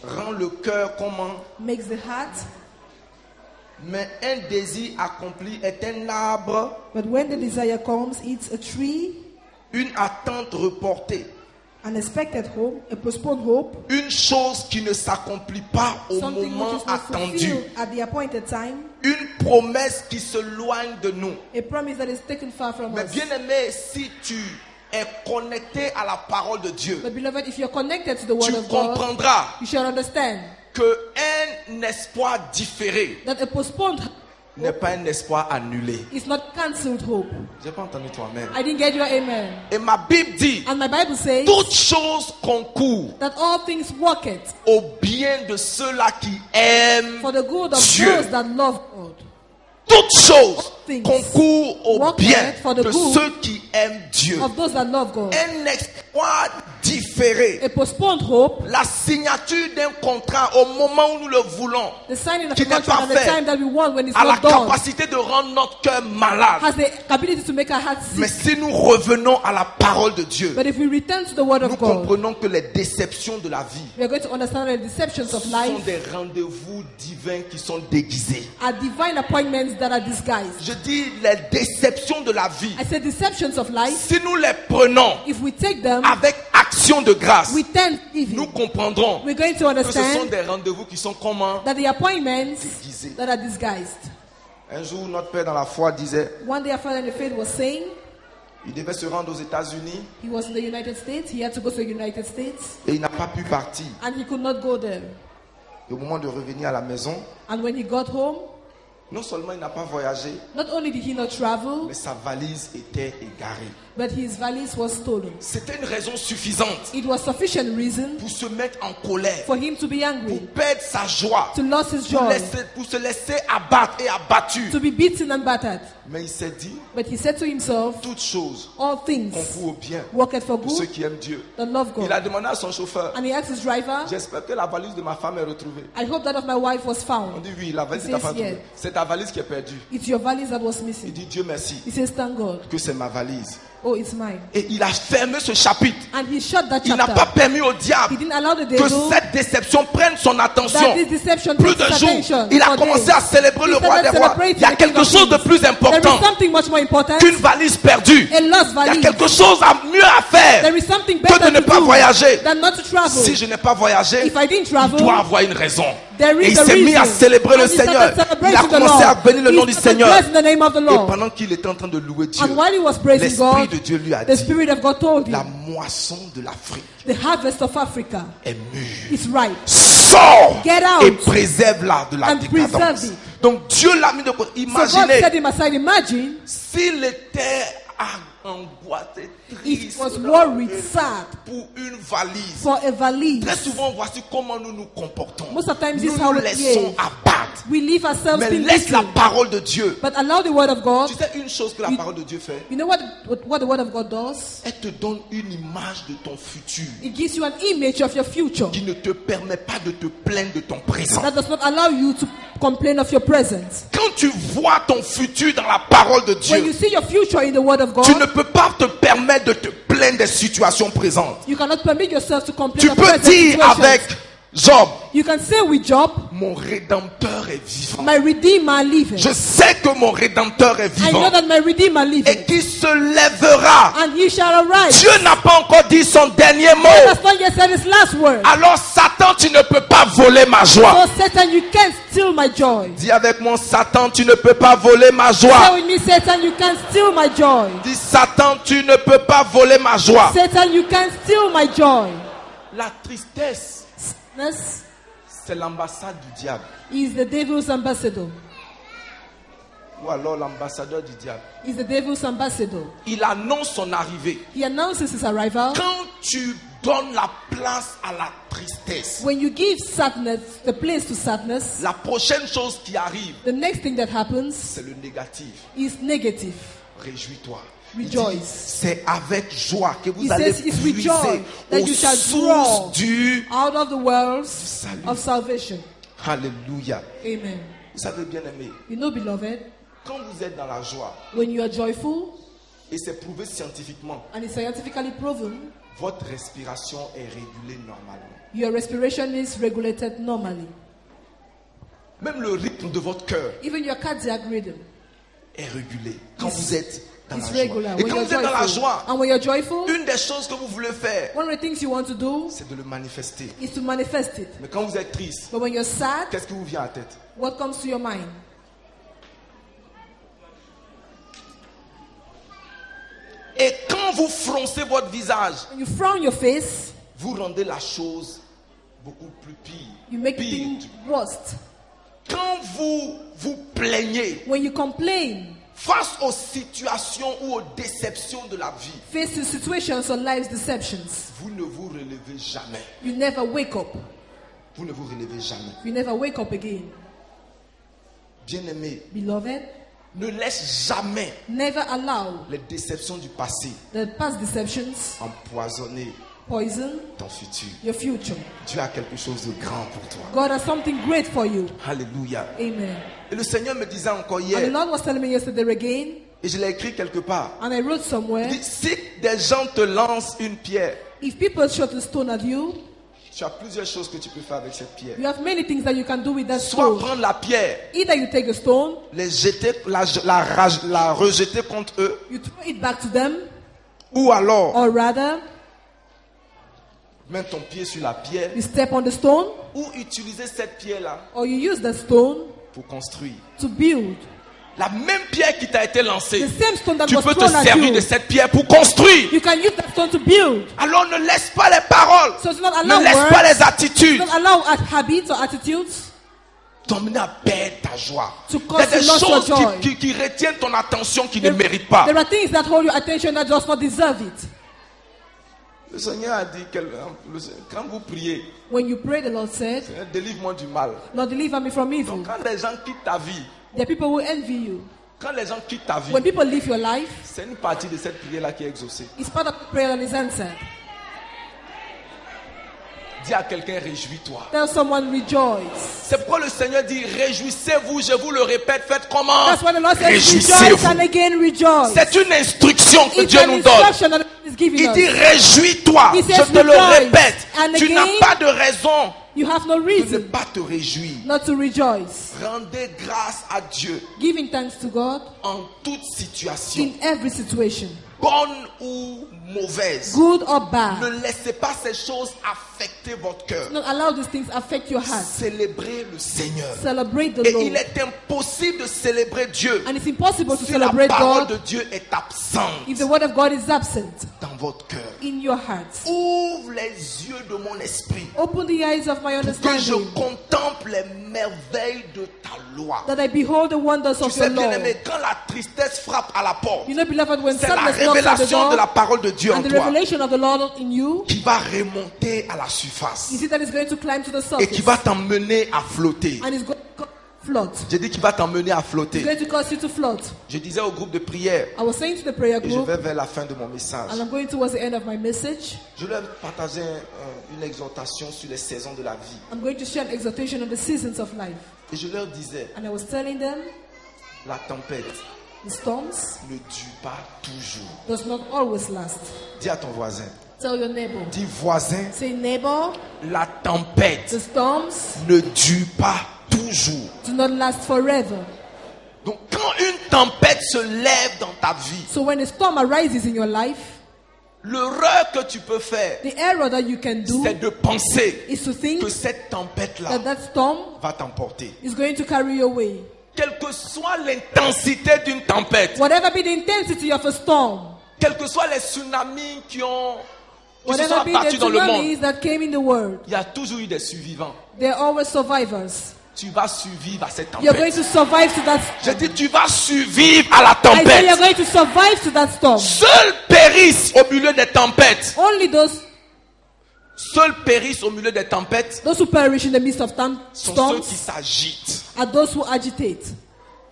rend le cœur comment? makes the heart, Mais un désir accompli est un arbre, but when the desire comes, it's a tree, une attente reportée, an expected hope, a postponed hope, une chose qui ne s'accomplit pas au something which moment is not attendu, fulfilled at the appointed time, une promesse qui se loigne de nous. a promise that is taken far from Mais us. bien aimé, si tu es connecté à la parole de Dieu, But beloved, if you're connected to the word tu of God, comprendras you shall understand que un espoir différé that a postponed n'est pas un espoir annulé. is not cancelled hope. J'ai pas entendu toi-même. I didn't get your amen. Et ma Bible dit, And my Bible says toutes choses concourent that all things work it au bien de ceux-là qui aiment for the good of Dieu. those that love God. Toutes choses things concourent au work bien for the de good ceux qui aiment Dieu. Of those that love God. Un espoir différé. A postponed hope, La signature d'un contrat au moment où nous le voulons the signing of qui a n'est contract pas at the fait, time that we want when it's a la not done, capacité de rendre notre cœur malade. has the ability to make our hearts Mais sick. si nous revenons à la parole de Dieu, But if we return to the word nous of God, comprenons que les déceptions de la vie we are going to understand that the deceptions of sont life des rendez-vous divins qui sont déguisés. are divine appointments that are disguised. Je dis les déceptions de la vie. I said deceptions of life. Si nous les prenons If we take them, avec action de grâce, we turn nous evil. comprendrons We're going to que ce sont understand des rendez-vous qui sont comment? that the appointments Déguisés. that are disguised. Un jour, notre père dans la foi disait, One day, our father in the faith was saying il devait se rendre aux États-Unis he was in the United States. He had to go to the United States, et il n'a pas pu partir. and he could not go there. Et au moment de revenir à la maison, And when he got home, non seulement il n'a pas voyagé, not only did he not travel, mais sa valise était égarée. but his valise was stolen. C'était une raison suffisante It was sufficient reason pour se mettre en colère, for him to be pour angry, perdre sa joie, to lose his pour, joy, pour se laisser abattre et abattu. to be beaten and battered. Mais il s'est dit, But he said to himself, toutes choses all things concourent au bien work it for de ceux good qui aiment Dieu. that love Il a God. demandé à son chauffeur, And he asked his driver, j'espère que la valise de ma femme est retrouvée. I hope that of my wife was On found. dit oui, la valise He de ta says, femme. yeah. C'est ta valise qui est perdue. It's your valise that was Il missing. dit Dieu merci He says, thank God. que c'est ma valise. Oh, it's mine. Et il a fermé ce chapitre. And he shut that Il n'a pas chapter. permis au He diable didn't allow the que devil cette déception prenne son attention. that this deception Plus takes de his jours, attention. il a for commencé days. à célébrer le He roi des started rois. celebrating Il y a the quelque King of chose de Kings. plus There important is something much more important. qu'une valise perdue. A lost Il y a valise. quelque chose à mieux à faire There is something que better de ne to pas do voyager. than not to travel. Si je n'ai pas voyagé, If I didn't il travel, doit avoir une raison. there Et is il a s'est mis à reason. célébrer le And he started Seigneur. Il a celebrating the commencé à Lord. bénir le nom du He started Seigneur. blessing the name of the Et Lord. pendant qu'il était en train de louer Dieu, And while he was praising l'Esprit God, de Dieu lui a the dit, Spirit of God told la him, moisson de l'Afrique the harvest of Africa est mûre. is ripe. Sors Get out et préserve-la de la and preserve décadence. it. Donc Dieu l'a mis de côté. So God Imaginez set him aside. Imagine s'il était angoissé, It triste, was worried, sad pour une valise. for a valise. Très souvent, voici comment nous nous comportons. Most of the times this Nous is how nous we laissons behave. abattre. We leave ourselves Mais being laisse la beaten. parole de Dieu. But allow the word of God. Tu sais une chose que la parole de Dieu fait? You know what the word of God does? Elle te donne une image de ton futur It gives you an image of your future qui ne te permet pas de te plaindre de ton présent. that does not allow you to complain of your present. Quand tu vois ton futur dans la parole de When you Dieu, see your future in the word of tu ne God, peux pas te permettre de te plaindre des situations présentes. you cannot permit yourself to complain Tu of peux present dire situations. avec Job, You can say with Job, mon rédempteur est vivant. my Redeemer liveth. Je sais que mon rédempteur est I know vivant that my Redeemer et liveth. qu'il se lèvera. And he shall arise. Dieu n'a pas encore dit son dernier God mot. has not yet said his last word. Alors Satan, tu ne peux pas voler ma joie. So Satan, you can't steal my joy. Dis avec moi, Satan, tu ne peux pas voler ma Say joie. with me, Satan, you can't steal my joy. Dis Satan, tu ne peux pas voler ma joie. Satan, you can't steal my joy. La tristesse, Sadness c'est l'ambassade du diable. is the devil's ambassador. Ou alors l'ambassadeur du diable. Is the devil's ambassador. Il annonce son arrivée. He announces his arrival. Quand tu donnes la place à la tristesse, When you give sadness, the place to sadness, la prochaine chose qui arrive, the next thing that happens c'est le négatif. is negative. Réjouis-toi. Rejoice. Il dit, c'est avec joie que vous He allez says, it's puiser rejoice that aux you shall draw sources du... out of the wells Salut. of salvation. Alléluia. Amen. Vous savez, bien aimé, You know, beloved, quand vous êtes dans la joie, when you are joyful, et c'est prouvé scientifiquement, and it's scientifically proven, votre respiration est régulée normalement. your respiration is regulated normally. Même le rythme de votre cœur Even your cardiac rhythm est régulé quand Is- vous êtes dans is la joie. regular. Et When quand you're vous êtes dans la joyful. joie, And when you're joyful, une des choses que vous voulez faire, one of the things you want to do c'est de le manifester. is to manifest it. Mais quand vous êtes triste, But when you're sad, qu'est-ce qui vous vient à la tête? what comes to your mind? Et quand vous froncez votre visage, When you frown your face, vous rendez la chose beaucoup plus pire. you make Pire. things worse. Quand vous vous plaignez When you complain, face aux situations ou aux déceptions de la vie, face the situations or life's deceptions, vous ne vous relevez jamais. you never wake up. Vous ne vous relevez jamais. You never wake up again. Bien-aimé, Beloved, ne laisse jamais never allow les déceptions du passé the past deceptions empoisonner poison ton futur. your future. Dieu a quelque chose de grand pour toi. God has something great for you. Alléluia. Amen. Et le Seigneur me disait encore And the hier, Lord was telling me yesterday again, et je l'ai écrit quelque part, and I wrote somewhere, il dit, si des gens te lancent une pierre, if people shot a stone at you, tu as plusieurs choses que tu peux faire avec cette pierre. you have many things that you can do with that Soit stone. prendre la pierre, Either you take the stone, les jeter, la rejeter contre eux, you throw it back to them, ou alors or rather, mettre ton pied sur la pierre, you step on the stone, ou utiliser cette pierre-là or you use the stone pour construire. to build. La même pierre qui t'a été lancée, The same stone that tu was peux te thrown at servir you. de cette pierre pour construire. You can use that stone to build. Alors ne laisse pas les paroles, So do not allow ne laisse words, pas les attitudes do not allow habits or attitudes t'emmener à perdre ta joie. to Il y a cause des you lost your choses joy. qui retiennent ton attention qui ne méritent pas. There are things that hold your attention that does not deserve it. Le Seigneur a dit, quand vous priez, When you pray, the Lord said, Seigneur, délivre-moi du mal. Lord, deliver me from evil. Donc quand les gens quittent ta vie, There are people who envy you. quand les gens quittent ta vie, When people live your life, c'est une partie de cette prière-là qui est exaucée. it's part of the prayer that is answered. Dis à quelqu'un, réjouis-toi. Tell someone, rejoice. C'est pourquoi le Seigneur dit, réjouissez-vous, je vous le répète, faites comment? That's why the Lord says, rejoice Réjouissez-vous. and again rejoice. C'est une instruction que It's Dieu an nous donne. instruction that is giving Il dit, us. réjouis-toi. He says, Je te le rejoice. répète. And Tu n'as again, pas de raison You have no de ne reason pas te réjouir. not to rejoice. Rendez grâce à Dieu Giving thanks to God en toute situation, in every situation, bonne ou mauvaise. good or bad. Ne laissez pas ces choses affecter votre cœur. Do not allow these things affect your heart. Célébrez le Seigneur. Celebrate the Et Lord. il est impossible de célébrer Dieu And it's impossible to si la celebrate parole de God Dieu est absente if the word of God is absent dans votre cœur. in your heart. Ouvre les yeux de mon esprit Open the eyes of my que je understanding contemple contemple les merveilles de ta loi. That I behold the wonders Tu of sais, your law. bien-aimé, quand la tristesse frappe à la porte, You know, beloved, when c'est la sadness knocks at the révélation de la door parole de Dieu en and the toi revelation of the Lord in you, qui va remonter à la surface you see that it's going to climb to the et qui surface va t'emmener à flotter. and it's going to float. J'ai dit qu'il va t'emmener à It's flotter. going to cause you to float. Je disais au groupe de prière, I was saying to the prayer et je group, vais vers la fin de mon message, and I'm going towards the end of my message. je leur partageais une exhortation sur les saisons de la vie. I'm going to share an exhortation on the seasons of life. Et je leur disais, And I was telling them, la tempête the storms ne dure pas toujours. does not always last. Dis à ton voisin, Tell your neighbor. dis voisin, Say, neighbor, la tempête the storms ne dure pas toujours. do not last forever. Donc quand une tempête se lève dans ta vie, So when a storm arises in your life, l'erreur que tu peux faire, the error that you can do c'est de penser is to think que cette tempête-là that storm va t'emporter. is going to carry you away. Quelle que soit l'intensité d'une tempête, Whatever be the intensity of a storm, quels que soient les tsunamis qui se sont whatever be abattus the dans le monde, tsunamis that came in the world, il y a toujours eu des survivants. there are always survivors. Tu vas survivre à cette You're going tempête. to survive to that Je storm. dis, tu vas survivre à la I say you're tempête. going to survive to that storm. Seuls périssent au milieu des tempêtes. Only Seuls périssent au milieu des tempêtes those who perish in the midst of sont ceux storms qui s'agitent are those who agitate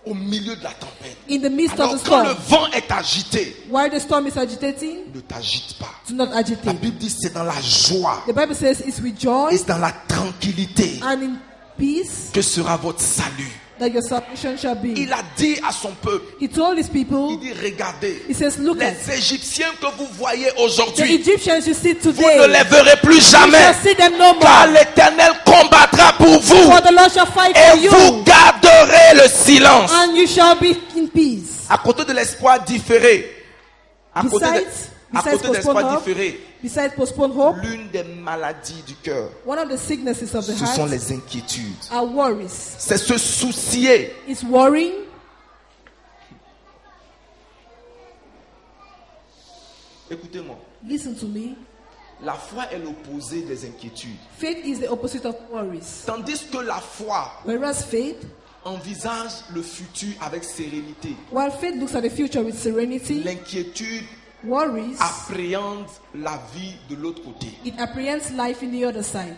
au milieu de la tempête. in the midst of Alors the quand le storm. vent est agité, While the storm is agitating, ne t'agite pas. do not La agitate. Bible dit c'est dans la joie The Bible says it's with joy et c'est dans la tranquillité and in peace que sera votre salut. that your salvation shall be. Il a dit à son peuple, He told his il people, dit regardez, he says, look at les Égyptiens que vous voyez the aujourd'hui, Egyptians you see vous ne today. les verrez plus You jamais, shall see them no car more. l'Éternel combattra pour vous For the Lord shall fight for et vous you, garderez le silence. and you shall be in peace. À côté de l'espoir différé, à côté de Besides l'espoir postponed hope, différé, besides postponed hope, l'une des maladies du cœur, one of the sicknesses of the ce sont heart les inquiétudes. are worries. C'est se soucier. It's worrying. Écoutez-moi, Listen to me. la foi est l'opposé des inquiétudes. Faith is the opposite of worries. Tandis que la foi Whereas faith, envisage le futur avec sérénité, while faith looks at the future with serenity, l'inquiétude worries, appréhende la vie de l'autre côté. it apprehends life in the other side.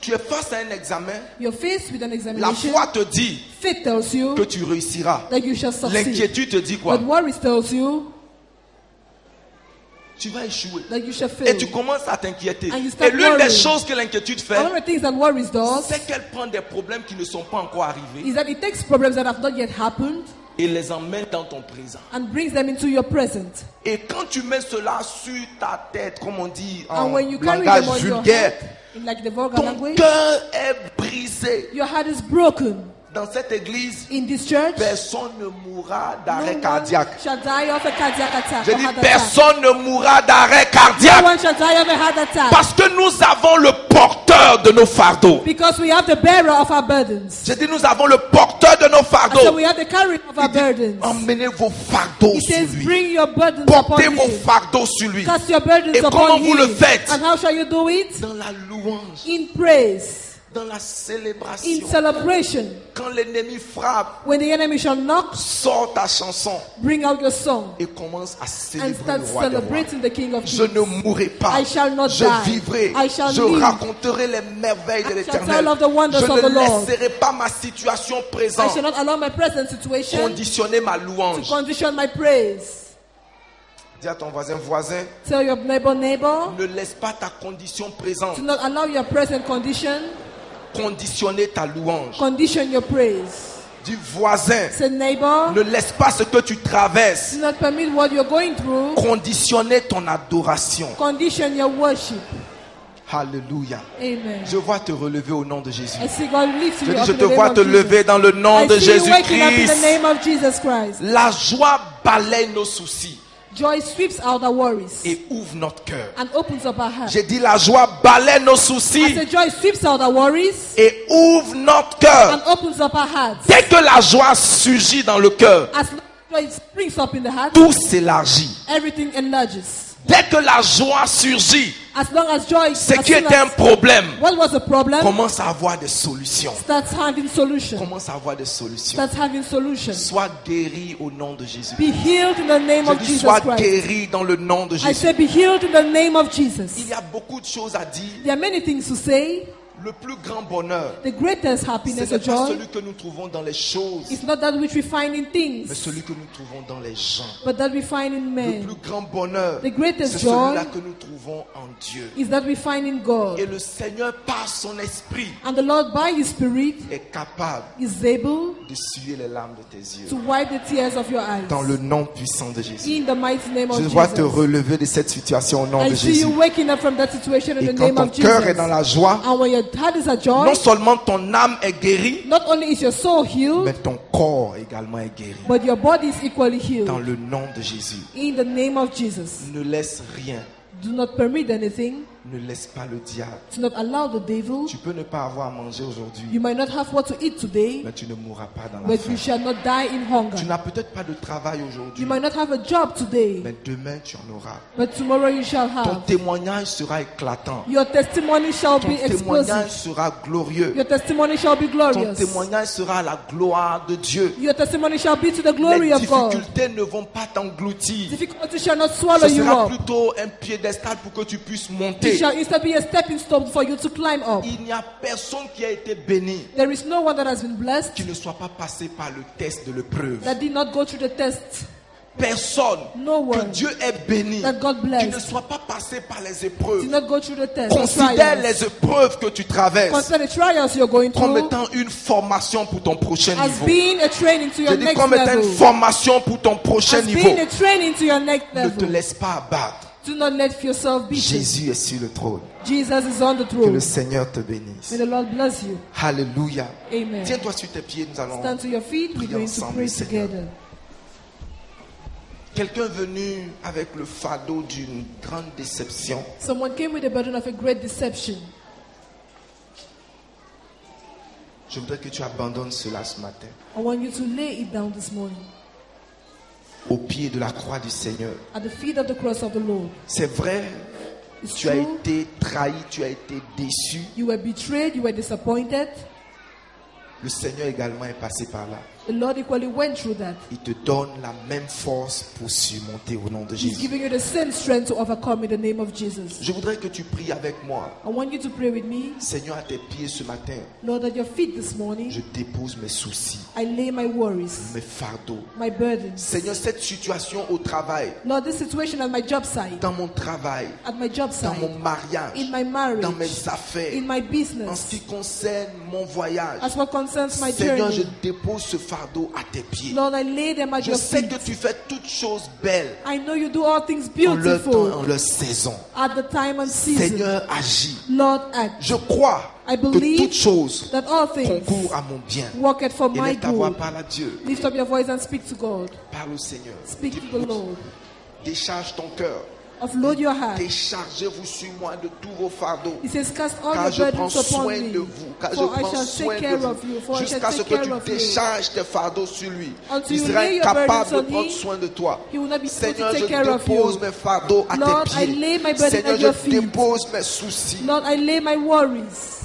Tu es face à un examen, You're faced with an la examination. foi te dit Faith tells you que tu réussiras. that you shall succeed. L'inquiétude te dit quoi? But worries tells you Tu vas échouer. that you shall Et fail. tu commences à t'inquiéter. And you start Et l'une des worrying. choses que l'inquiétude fait, One of the things that worries does c'est qu'elle prend des problèmes qui ne sont pas encore arrivés is that it takes problems that have not yet happened et les emmène dans ton présent. and brings them into your present. Et quand tu mets cela sur ta tête, comme on dit And en when you carry langage them on your vulgaire, head, in like the vulgar ton language, cœur est brisé. your heart is broken. Dans cette église, In this church, personne ne mourra no d'arrêt one cardiaque. shall die of a cardiac attack. Je or dis, heart attack. personne ne mourra d'arrêt No cardiaque. one shall die of a heart attack. Parce que nous avons le porteur de nos fardeaux. Because we have the bearer of our burdens. Je dis, nous avons le porteur de nos And so fardeaux. we have the carrier of our burdens. Emmenez vos fardeaux He sur says, lui. bring your burdens upon Portez vos him. fardeaux sur lui. Cast your burdens Et comment upon vous le him. faites? And how shall you do it? Dans la louange, In praise. dans la In célébration. celebration. Quand l'ennemi frappe, When the enemy shall knock, sors ta chanson bring out your song. et commence à And célébrer start le roi des rois. celebrating the King of Je Kings. ne mourrai pas. I shall not Je die. vivrai. I shall Je live. raconterai les merveilles de I shall l'Éternel. tell of the wonders Je of the ne Lord. laisserai pas ma situation I présente shall not allow my present situation conditionner ma to louange. condition my praise. Dis à ton voisin, Tell your neighbor, ne laisse pas ta condition présente do not allow your present condition conditionner ta louange. condition your praise. Dis voisin, Say neighbor, ne laisse pas ce que tu traverses do not permit what you're going through conditionner ton adoration. condition your worship. Alléluia. Amen. Je vois te relever au nom de Jésus. I see God lift Je you dis, up je in te the name vois of te Jesus. lever dans le nom I de see you waking up in the Jésus-Christ. name of Jesus Christ. La joie balaye nos soucis Joy sweeps out our worries et ouvre notre cœur. and opens up our heart. J'ai dit la joie balaye nos I soucis said joy sweeps out our worries et ouvre notre cœur. and opens up our hearts. Dès que la joie surgit dans le cœur, As joy springs up in the heart, tout s'élargit. everything enlarges. Dès que la joie surgit, As long as joy, ce as qui soon était un as- problème what was the problem? commence à avoir des solutions. Starts having solution. Commence à avoir des solutions. Starts having solution. Sois guéri au nom de Jésus. Be healed in the name Je of dis Jesus sois Christ. guéri dans le nom de I Jésus. say be healed in the name of Il Jesus. y a beaucoup de choses à dire. There are many things to say. Le plus grand bonheur, The greatest ce happiness n'est or pas joy celui que nous trouvons dans les choses, is not that which we find in mais things, celui que nous trouvons dans les gens. but that we find in Le men. plus grand bonheur, The greatest c'est joy celui-là que nous trouvons en Dieu. is that we find in God. Et le Seigneur, par son esprit, And the Lord, by His Spirit, est capable is able d'essuyer les larmes de tes yeux. to wipe the tears of your eyes. Dans le nom puissant de Jésus. In the mighty name of Je vois te Jesus. relever de cette situation au nom I de see Jésus. you waking up from that situation in Et the quand name ton of cœur est dans Jesus. la joie, And when your heart is a joy, non seulement ton âme est guérie, not only is your soul healed, mais ton corps également est guéri. but your body is equally Dans healed. le nom de Jésus. In the name of Jesus. Ne laisse rien. Do not permit anything. Ne laisse pas le diable. Do not allow the devil. Tu peux ne pas avoir à manger aujourd'hui, You might not have what to eat today, mais tu ne mourras pas dans la but faim. you shall not die in hunger. Tu n'as peut-être pas de travail aujourd'hui, You might not have a job today, mais demain tu en auras. but tomorrow you shall Ton have. témoignage sera éclatant. Your testimony shall Ton be témoignage explosive. sera glorieux. Your testimony shall be Ton glorious. témoignage sera à la gloire de Dieu. Your testimony shall be to the glory Les of God. difficultés ne vont pas t'engloutir. Difficulty shall not swallow Ce you sera up. plutôt un piédestal pour que tu puisses It monter. shall instead be a stepping stone for you to climb up. Il n'y a personne qui a été béni There is no one that has been blessed qui ne soit pas passé par le test de l'épreuve. that did not go through the test. Personne No que one Dieu ait béni that God qui ne blessed soit pas passé par les did épreuves. not go through the test. or Considère trials. les épreuves que tu traverses Consider the trials you're going comme through étant une formation pour ton prochain as niveau. being a training to Je your dis next comme étant level. une formation pour ton prochain As niveau. being a training to your next Ne te level. laisse pas abattre. Do not let yourself be. Jésus est sur le trône. Jesus is on the Que le throne. Seigneur te bénisse. May the Lord bless you. Alléluia. Amen. Tiens-toi sur tes pieds, nous allons. Stand to your feet. We're Prions going to ensemble, pray Seigneur. together. Quelqu'un est venu avec le fardeau d'une grande déception. Someone came with the burden of a great deception. Je voudrais que tu abandonnes cela ce matin. I want you to lay it down this morning Au pied de la croix du Seigneur. at the feet of the cross of the Lord. C'est vrai, It's tu as true. été trahi, tu as été déçu. You were betrayed. You were disappointed. Le Seigneur également est passé par là. The Lord equally went through that. Il te donne la même force pour surmonter au nom de He's Jésus. giving you the same strength to overcome in the name of Jesus. Je voudrais que tu pries avec moi. I want you to pray with me. Seigneur, à tes pieds ce matin, Lord, at your feet this morning, je dépose mes soucis, I lay my worries, mes fardeaux. my burdens. Seigneur, cette situation au travail, Lord, this situation at my job site, dans mon travail, at my job dans site, mon mariage, in my marriage, dans mes affaires, in my en ce business, qui concerne mon voyage. as what concerns my Seigneur, je journey. dépose ce fardeau à tes pieds. Lord, I lay them at Je your sais feet. que tu fais toutes choses belles I know you do all things en leur temps, beautiful en leur saison. at the time and season. Seigneur, agis. Lord, act. Je crois I que believe toutes choses that all things concourent à mon bien. work it for my Élève ta voix, good. parle à Dieu. Lift up your voice and speak to God. Parle au Seigneur. Speak to the Lord. Décharge ton cœur. Offload your heart. Déchargez-vous sur moi de tous vos fardeaux. He says, cast all Car your je prends burdens upon soin me. de vous. Car je For I prends shall soin take de care of you. vous. For I shall Jusqu'à ce take que care tu of you. décharges tes fardeaux sur lui. Until Il you sera lay your incapable de burdens on prendre him, soin de toi. he will not be able to Seigneur, take je care of dépose you. mes fardeaux à Lord, tes I pieds. lay my burden Seigneur, at your je feet. dépose mes soucis Lord, I lay my worries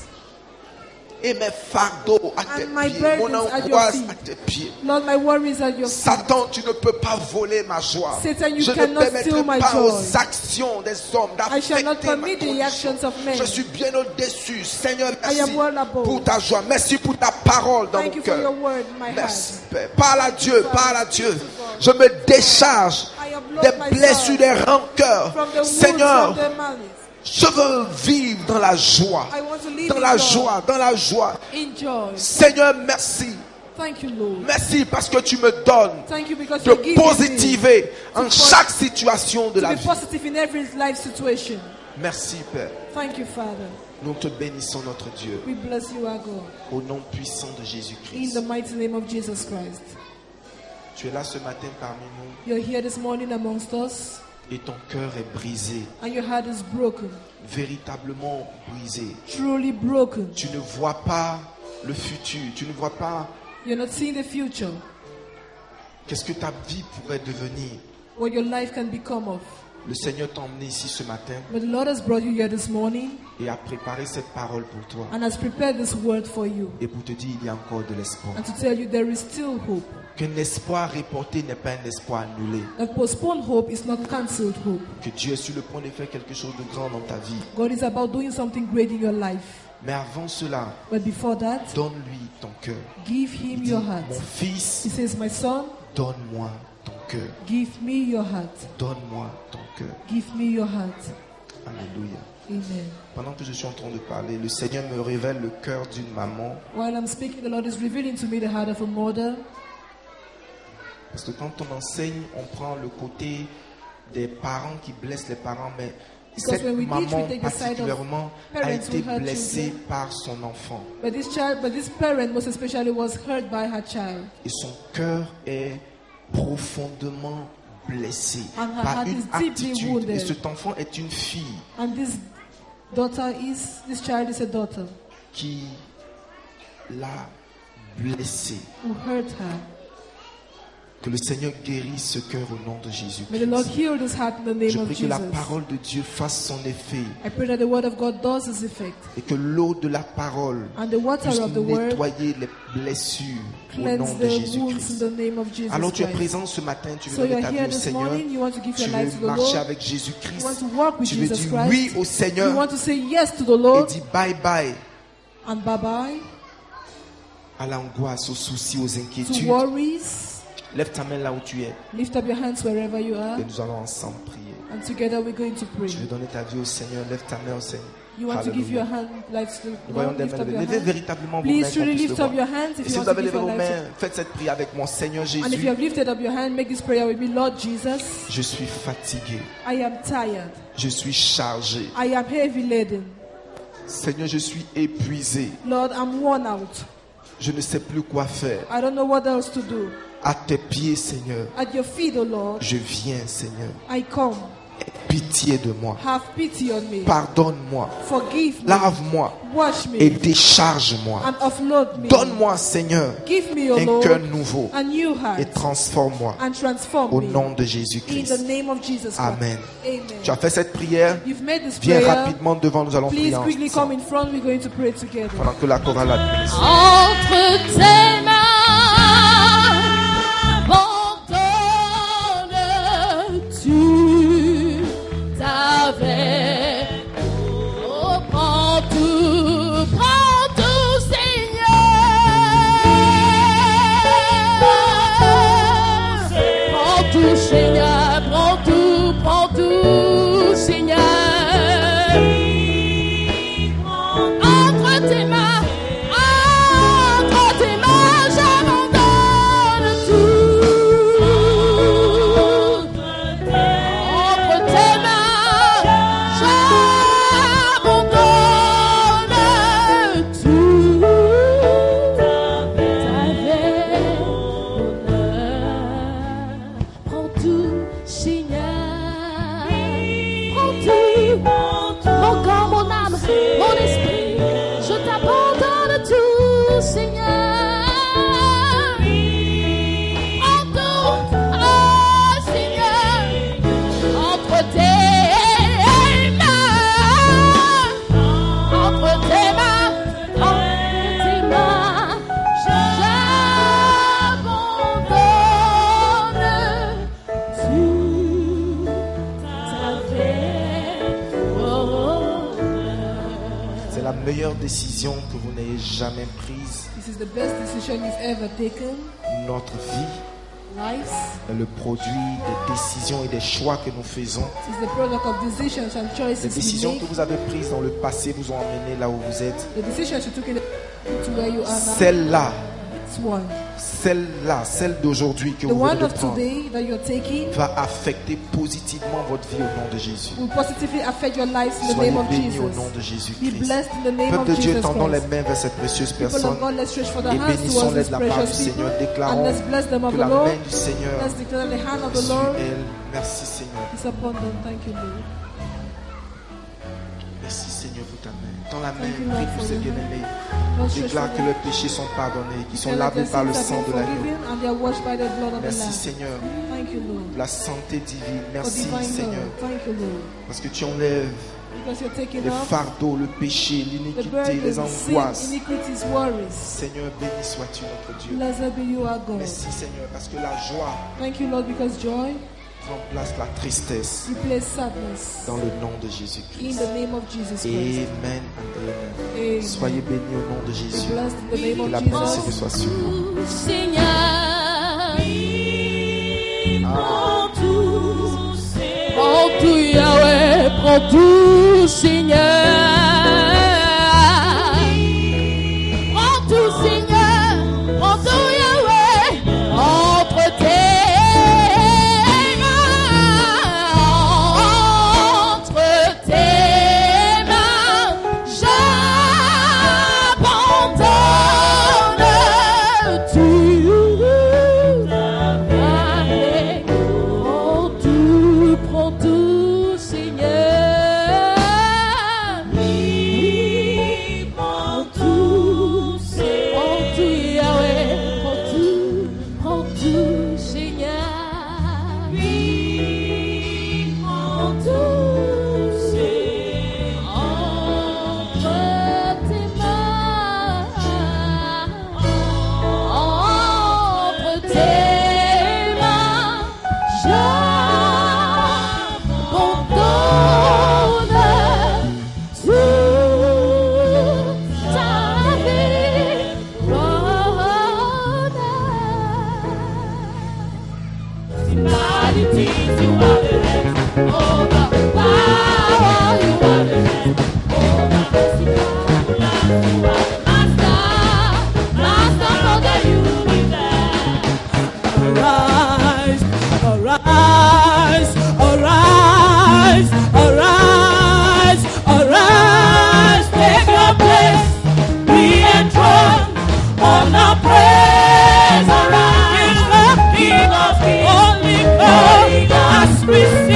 et mes fardeaux à tes and my pieds. Mon burdens at your angoisse feet. à tes pieds. Lord, my worries at your feet. Satan, tu ne peux pas voler ma joie. Satan, you je ne cannot permettrai steal my pas joy. aux actions des hommes I shall not d'affecter ma permit the condition. actions of men. Je suis bien au-dessus. Seigneur, I merci am well above. pour ta joie. Merci pour ta parole dans Thank mon you for your cœur. word in my Merci, heart. Père. Parle à Dieu, parle à Dieu. Je me décharge I upload des myself blessures, des rancœurs. from the wounds, Seigneur, from the malice. je veux vivre dans la joie. I want to live Dans in la joy. joie, dans la joie. In joy. Seigneur, merci. Thank you, Lord. Merci parce que tu me donnes Thank you because de you give me positiver en chaque situation de to la be vie. positive in every life situation. Merci, Père. Thank you, Father. Nous te bénissons, notre Dieu, We bless you, our God. au nom puissant de In Jésus-Christ. the mighty name of Jesus Christ. Tu es là ce matin parmi nous You're here this morning amongst us, et ton cœur est brisé, and your heart is broken. véritablement brisé. Truly broken. Tu ne vois pas le futur, tu ne vois pas You're not seeing the future, qu'est-ce que ta vie pourrait devenir. what your life can become of. Le Seigneur t'a emmené ici ce matin But the Lord has brought you here this morning et a préparé cette parole pour toi. and has prepared this word for you. Et pour te dire, il y a encore de l'espoir. And to tell you there is still hope. Qu'un espoir reporté n'est pas un espoir annulé. That postponed hope is not cancelled hope. Que Dieu est sur le point de faire quelque chose de grand dans ta vie. God is about doing something great in your life. Mais avant cela, But before that, donne-lui ton cœur. give him Il dit, your heart. mon fils, He says, my son, donne-moi ton cœur. give me your heart. Donne-moi ton cœur. Give me your heart. Alléluia. Amen. Pendant que je suis en train de parler, le Seigneur me révèle le cœur d'une maman. While I'm speaking, the Lord is revealing to me the heart of a mother. Parce que quand on enseigne, on prend le côté des parents qui blessent les parents, mais Because cette when we teach, maman we take the side of particulièrement a parents été who hurt blessée children. par son enfant. But this parent most especially was hurt by her child. Et son cœur est profondément blessé And her par heart une is deeply attitude. wounded. Et cet enfant est une fille And this child is a daughter qui l'a blessée. who hurt her. Que le Seigneur guérisse ce cœur au nom de Jésus. May the Lord heal this heart in the Je name of prie que la Jesus. parole de Dieu fasse son effet I pray that the word of God does its effect. et que l'eau de la parole And the water puisse of the word nettoyer les blessures au nom cleanse de the wounds in Jésus-Christ. the name of Jesus Alors tu es Christ. présent ce matin, tu veux So donner you're ta vie here au this Seigneur, morning, you want to give your tu life to veux the marcher Lord, avec Jésus-Christ, you want to walk with tu veux Jesus dire Christ, oui au you Seigneur want to say yes to the et Lord, dire bye bye and bye-bye à l'angoisse, aux soucis, aux to inquiétudes. worries. Lève ta main là où tu es Lift up your hands wherever you are, et nous allons ensemble prier. and together we're going to pray. Tu veux donner ta vie au Seigneur, lève ta main au Seigneur. You want to give your Alléluia. hand life to Nous the voyons Lord, des lift mains up levées. your Levez hands. véritablement vos mains Please qu'on truly puisse lift le up voir. your hands if Et you si want vous to avez give levé your vos life mains, faites cette prière avec mon Seigneur to, and if you Jésus. have lifted up your hand, make this prayer with me. Lord Jesus, Je suis fatigué, I am tired. je suis chargé. I am heavy laden. Seigneur, je suis épuisé. Lord, I'm worn out. Je ne sais plus quoi faire. I don't know what else to do. À tes pieds, Seigneur, At your feet, O Lord, je viens, Seigneur. I come. Aie pitié de moi. Have pity on me. Pardonne-moi. Forgive me. Lave-moi Wash et me. décharge-moi. And offload me. Donne-moi, Seigneur, Give me, O un Lord, cœur nouveau a new et heart. transforme-moi And transform au me. nom de In Jésus-Christ. the name of Jesus Christ. Amen. Amen. Tu as fait cette prière? You've made this Viens prayer. rapidement devant, nous allons prier Please quickly come ensemble. in front. We're going to pray together. Pendant que la chorale administre. Entre tes mains, abandonnes-tu ta vie. Oh, prends tout, Seigneur. Prends tout, Seigneur. Prends tout, Seigneur. Entre tes mains, j'abandonne tout. Entre tes mains, j'abandonne tout. Ta bonheur, prends tout, Seigneur. Prends tout, mon corps, mon âme, mon esprit. Je t'abandonne tout, Seigneur. En tout, oh Seigneur, entre tes mains, entre tes mains, j'abandonne tout. C'est la meilleure décision que vous n'ayez jamais prise. This is the best decision you've ever taken. Notre vie Life est le produit des décisions et des choix que nous faisons. is the product of decisions and Les choices we décisions make. que vous avez prises dans le passé vous ont emmené là où vous êtes. The decisions you took to where you are now. Celle-là, This one. celle d'aujourd'hui que The vous venez one de of prendre today that you're taking va affecter positivement votre vie au nom de Jésus. will positively affect your lives in the Soyez name of bénis Jesus. au nom de Be Jésus-Christ. blessed in the name Peuple of de Dieu, Jesus tendons les Christ. mains vers cette précieuse People personne of God, let's stretch for the et hands towards bénissons-les this de la part du precious people. Seigneur. And Déclarons let's bless them of que the la Lord. main du Seigneur Let's declare the hand of est the sur Lord elle. Merci Seigneur. is upon them. Thank you, Lord. Merci Seigneur pour ta main. Dans la main, Thank you, prie Lord, pour for ces your bien-aimés. Lord, stretch Déclare forth que your leurs péchés sont pardonnés, qu'ils sont hand. lavés Their par le sins sang have de been l'agneau. forgiven and they are washed by the blood of the Merci Lamb. Seigneur Thank you, Lord. pour la santé divine. For Merci divine Seigneur health. Thank you, Lord. parce que tu enlèves Because you're taking les off fardeaux, le péché, the l'iniquité, burdens, les sin, angoisses. iniquities, worries. Seigneur, béni sois-tu notre Dieu. Blessed be you, our God. Merci Seigneur parce que la joie Thank you, Lord, because joy remplace la tristesse replaces sadness. dans le nom de In Jésus-Christ. the name of Jesus Christ. Amen and amen. Amen. Soyez bénis au nom de Jésus. Blessed in the name Que of la paix du Seigneur Jesus. soit sur vous. Seigneur, prends tout Yahweh, prends tout Seigneur, prends tout Seigneur, prends tout Yahweh, entre tes mains, j'abandonne tout. Prends tout, Seigneur. Oui, prends tout, Seigneur. Prends tout, Yahweh. Prends tout, Seigneur. Oui, prends tout, Seigneur. Entre tes mains. Entre tes mains. J'abandonne toute ta vie. Similarities, you are the head. Oh, the power, you are the head. Oh, the mercy, you are the master, master of the universe. Arise, arise, arise, arise, arise, take your place, be enthroned on our praise. Arise, King of Kings, Holy God, as we sing,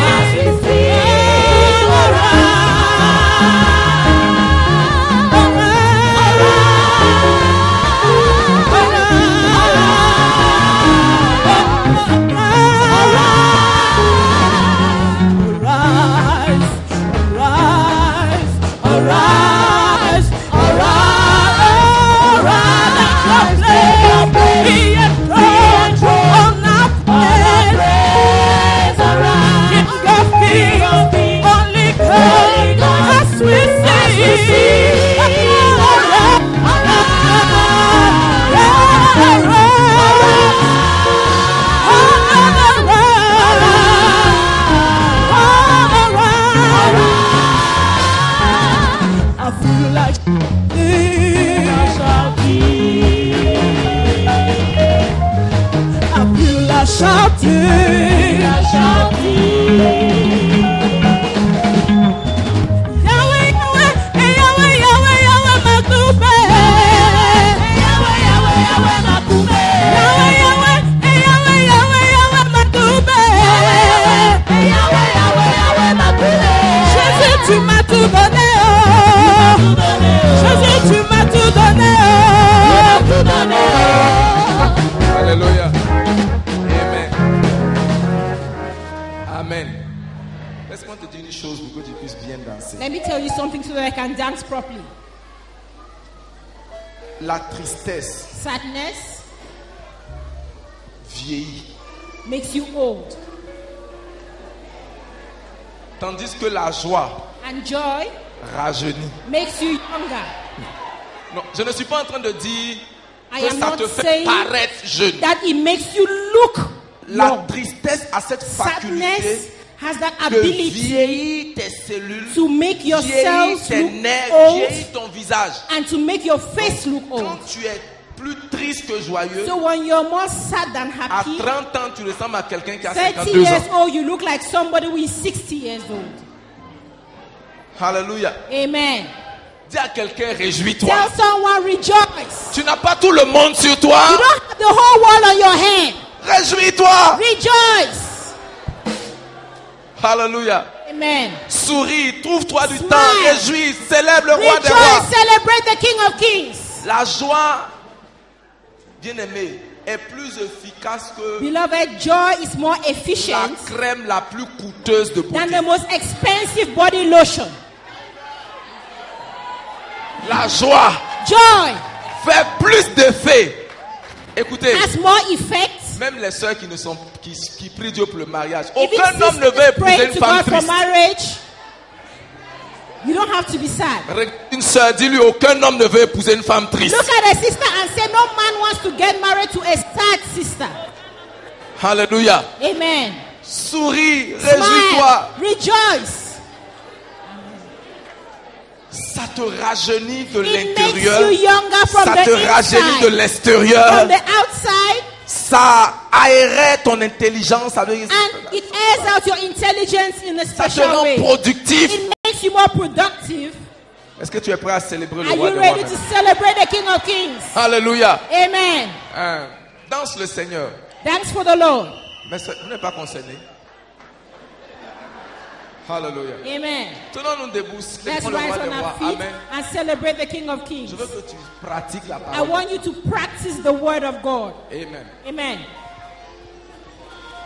I feel like shouting. Yahweh, Yahweh, Yahweh, Yahweh, Yahweh, Makube. Yahweh, Yahweh, Yahweh, Makube. Yahweh, Yahweh, Yahweh, Yahweh, Yahweh, Makube. Yahweh, Yahweh, Yahweh, Makube. Jésus, tu m'as tout donné, oh. Jésus, tu m'as tout donné, oh. Alléluia. Amen. Amen. Laisse-moi te dire une chose pour que tu puisses bien danser. Let me tell you something so that I can dance properly. La tristesse Sadness vieillit, makes you old, tandis que la joie and joy rajeunit. makes you younger. Non, je ne suis pas en train de dire I que am ça not te fait saying paraître jeune. that it makes you look La young. tristesse a cette Sadness faculté has that de ability vieillir tes cellules, to make your vieillir cells tes look nerfs, old vieillir ton visage. and to make your face look Quand old. tu es plus triste que joyeux, So when you're more sad than à happy, 30 ans, tu ressembles à quelqu'un qui a 30 52 years ans. old, you look like somebody who is 60 years old. Alléluia. Amen. Dis à quelqu'un, réjouis-toi. Tell someone rejoice. Tu n'as pas tout le monde sur toi. You don't have the whole world on your hand. Réjouis-toi. Rejoice. Alléluia. Amen. Amen. Souris, trouve-toi du Smile. temps, réjouis, célèbre le roi des rois. Rejoice, celebrate the King of Kings. La joie, bien-aimé, est plus efficace que Beloved, joy is more la efficient crème la plus coûteuse de than beauté. the most expensive body lotion. La joie Joy fait plus d'effet. Écoutez, has more effect. même les sœurs qui prient Dieu pour le mariage, If aucun homme ne veut sisters épouser pray une to femme God for triste. marriage, you don't have to be sad. Regarde une sœur, dis-lui, aucun homme ne veut épouser une femme triste. Look at a sister and say, no man wants to get married to a sad sister. Alléluia. Amen. Souris, Smile, réjouis-toi. rejoice. Ça te rajeunit de It makes l'intérieur. you younger from Ça the te rajeunit de inside, l'extérieur. from the outside, Ça aérait ton intelligence. Ça, and it airs out your intelligence in a ça te special rend way. productif. It makes you more productive. Est-ce que tu es prêt à célébrer le Are roi you des ready rois? to celebrate the King of Kings? Alléluia. Amen. Danse le Seigneur. Thanks for the Lord. Mais vous n'êtes pas concerné. Alléluia. Amen. Tenons-nous debout. Let's Célébrons le rise roi on des our rois. feet Amen. and celebrate the King of Kings. Je veux que tu pratiques la I parole. want you to practice the word of God. Amen. Amen.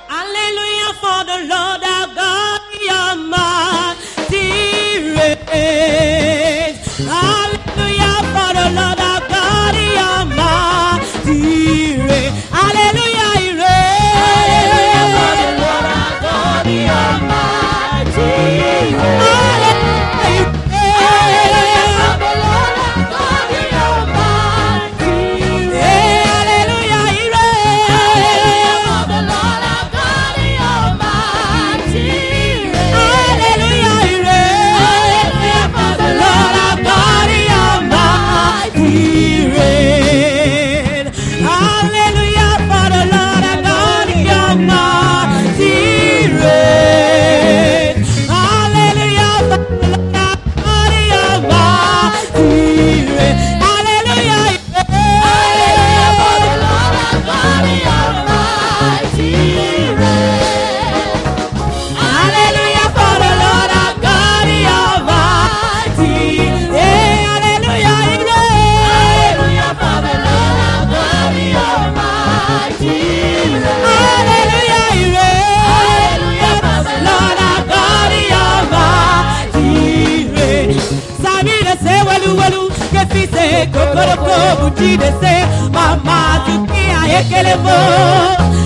Hallelujah for the Lord our God, your mighty reigns. Hallelujah for the Lord our God, your mighty reigns. Hallelujah, he reigns. Hallelujah for the Lord our God, your mighty reigns. Hallelujah, he reigns. Hallelujah for the Lord our God, your mighty reigns. Hallelujah, he reigns. Hallelujah for the Lord our God, your mighty reigns. Hallelujah, he reigns. Hallelujah for the Lord our God, your mighty reigns. Hallelujah for the Lord our God, your mighty reigns. Hallelujah for the Lord our God, your mighty reigns. Hallelujah, he reigns. Hallelujah for the Lord our God, your mighty reigns. Hallelujah for the Lord our God, your mighty reigns. Hallelujah, he reigns. Hallelujah for the Lord our God, your mighty reigns. Hallelujah, he reigns. Hallelujah for the Lord our God, your mighty reigns. Sami de se walu walu, kefi se kokoroko, buti de se mama tuki ayekele mo.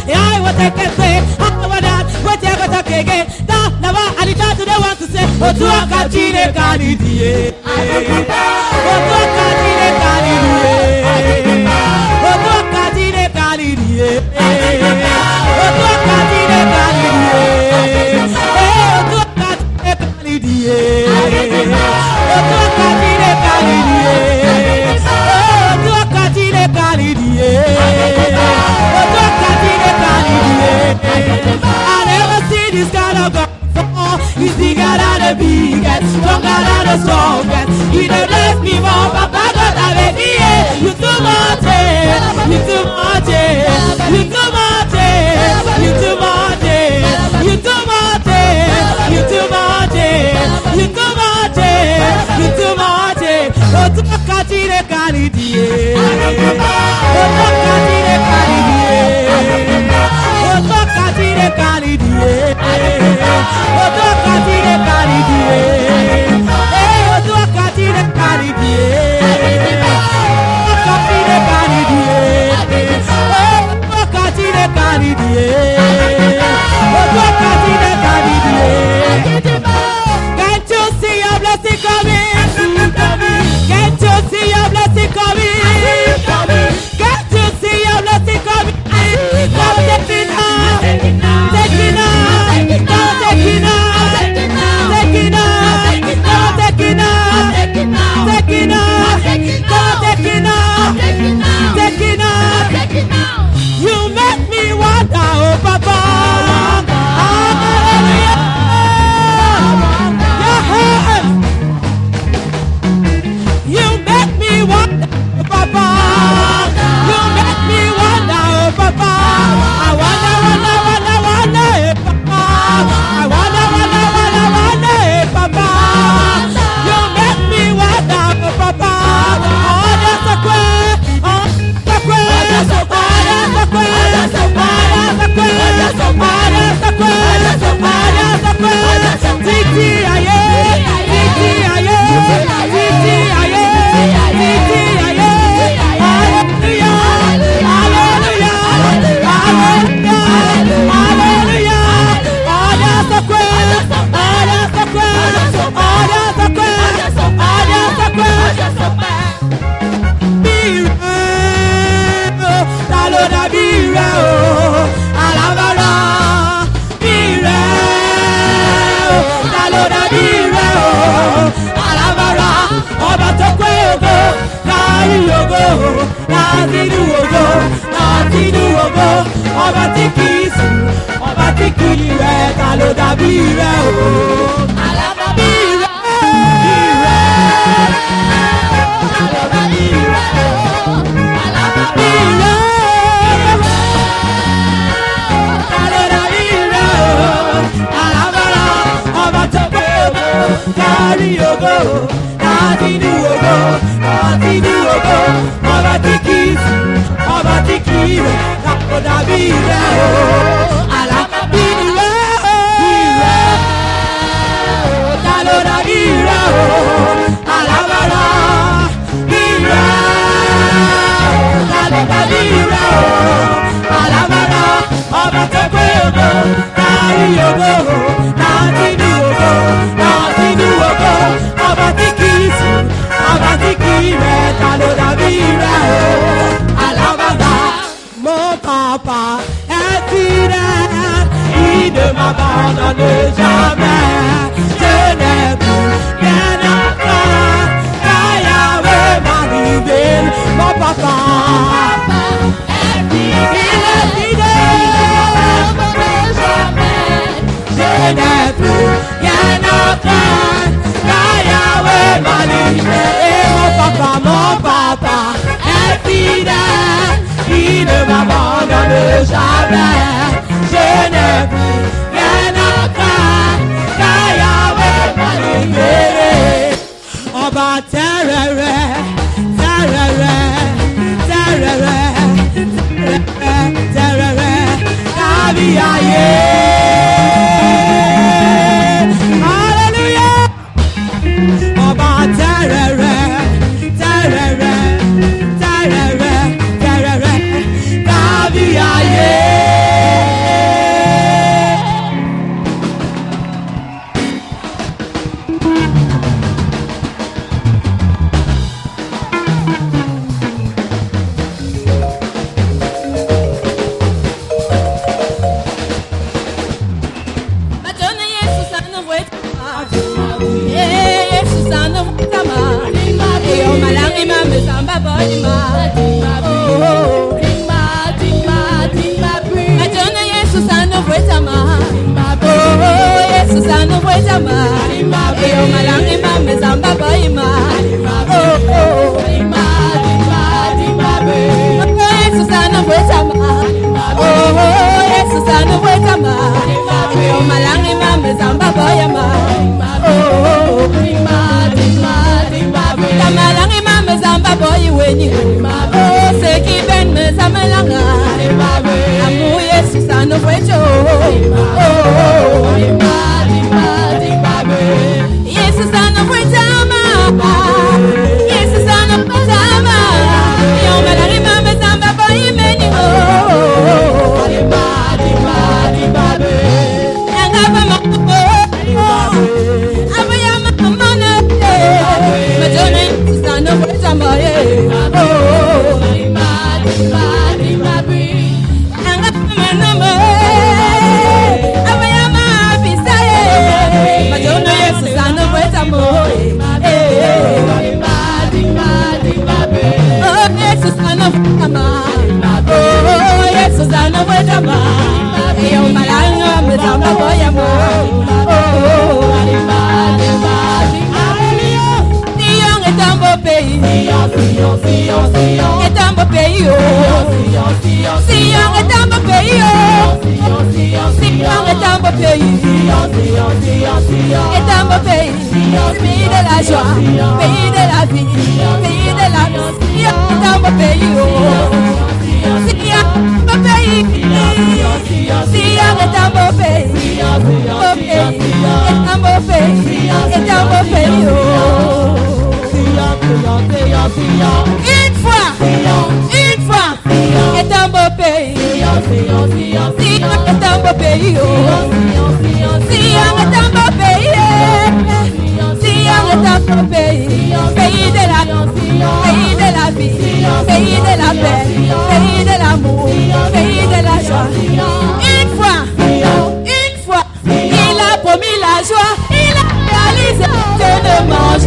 I want to say, how about that? Whatever to get that never I to the want to say, oh, to a catine canidie. Oh, to a catine canidie. Oh, to a catine canidie. Oh, to a catine canidie. Oh, to a catine canidie. Oh, to a catine canidie. Oh, to a catine canidie. Oh, to a catine canidie. I never see this kind of God before. He's bigger than the biggest, stronger than the strongest. He don't bless me more, Papa God, I beg you too much, you too much, you too much, you too much, you too much, you too much, you too much, you too much. Oh, to a catine canidie. Oh, to a catine canidie. Oh, to a catine canidie. Oh, to a catine canidie. Oh, to a láti inú ògo, láti inú ògo. Ọba tí kì í sùn, ọba tí kì í rẹ̀, ta ló dàbí rẹ̀ o? Alábàbí rẹ̀, ta ló dàbí rẹ̀ o? Alábàbí rẹ̀, ta ló dàbí rẹ̀ o? Alábàrá, ọba tó gbé ògo, kárí ògo, láti inú ògo, láti inú ògo. Ọba tí kì í sùn, ọba tí kì í rẹ̀, ta ló dàbí rẹ̀ o? Alábàbí rẹ̀, ta ló dàbí rẹ̀ o? Alábàrá, ta ló dàbí rẹ̀ o? Alábàrá, ọba tó gbé ògo, kárí ògo, láti inú ògo, láti inú ògo. Ọba tí kì í sùn, ọba tí kì í rẹ̀, ta ló dàbí rẹ̀ o? Alábàrá, mon papa est fidèle, il ne m'abandonne jamais. Je n'ai plus rien à faire, car Yahweh m'a révélé. Mon papa est fidèle, il est fidèle, jamais. Je n'ai plus rien à faire, car Yahweh m'a révélé. Mon papa est fidèle, il ne m'abandonne jamais. Je n'ai plus rien à craindre, car Yahweh m'a libéré. Ọba tẹ́rẹ̀rẹ̀, tẹ́rẹ̀rẹ̀, tẹ́rẹ̀rẹ̀, tẹ́rẹ̀rẹ̀, tàbí ayé. Hallelujah. Ọba tẹ́rẹ̀rẹ̀, tẹ́rẹ̀rẹ̀, tẹ́rẹ̀rẹ̀, tẹ́rẹ̀rẹ̀, tàbí ayé.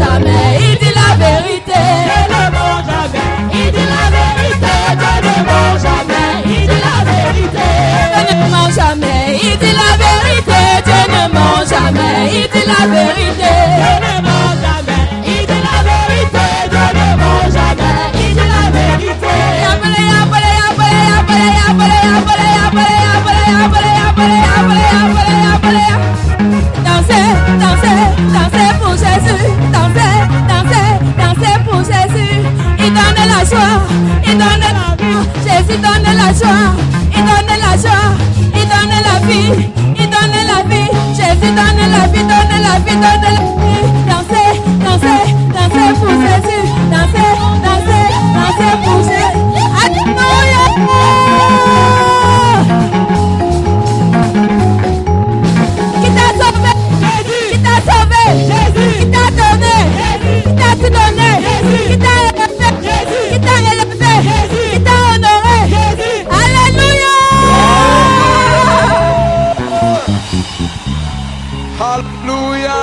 Jamais, il dit la vérité. Je ne mens jamais, il dit la vérité. jamais, il dit la vérité. Dieu ne ment jamais, il dit la vérité. Dieu ne ment jamais, il dit la vérité. Dansez, dansez, dansez pour Jésus. Dansez, dansez, dansez pour Jésus. Il donne la joie, il donne la vie. Jésus donne la joie, il donne la joie, il donne la vie, il donne la vie. Jésus donne la vie, donne la vie, donne la vie. Dansez, dansez, dansez pour Jésus. Dansez, dansez, dansez pour Jésus. Alléluia. Qui t'a sauvé? Jésus. Qui t'a sauvé? Jésus. Qui t'a donné? Jésus. Qui t'a tout donné? Jésus. Qui t'a élevé? Jésus. Qui t'a élevé? Jésus. Qui t'a honoré? Jésus. Alléluia. Alléluia.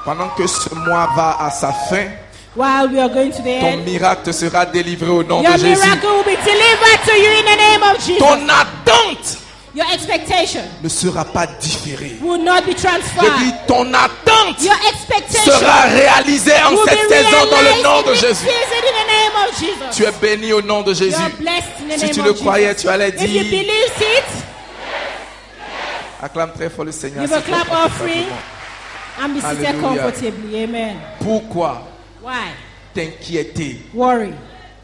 Pendant que ce mois va à sa fin, While we are going to the ton end, miracle sera délivré au nom your de Jésus. miracle will be delivered to you in the name of Jesus. Ton attente Your expectation ne sera pas différée. will not be Je dis, transferred. ton attente Your expectation sera réalisée en will cette be saison dans le realized nom in de this Jésus. season in the name of Jesus. Tu es béni au nom de You Jésus. are blessed in the Si name tu of le Jesus. croyais, tu allais If you dire, believe it, acclame très fort le Seigneur. give a s'il te plaît, clap offering and be seated Hallelujah. comfortably. Amen. Pourquoi Why? t'inquiéter Worry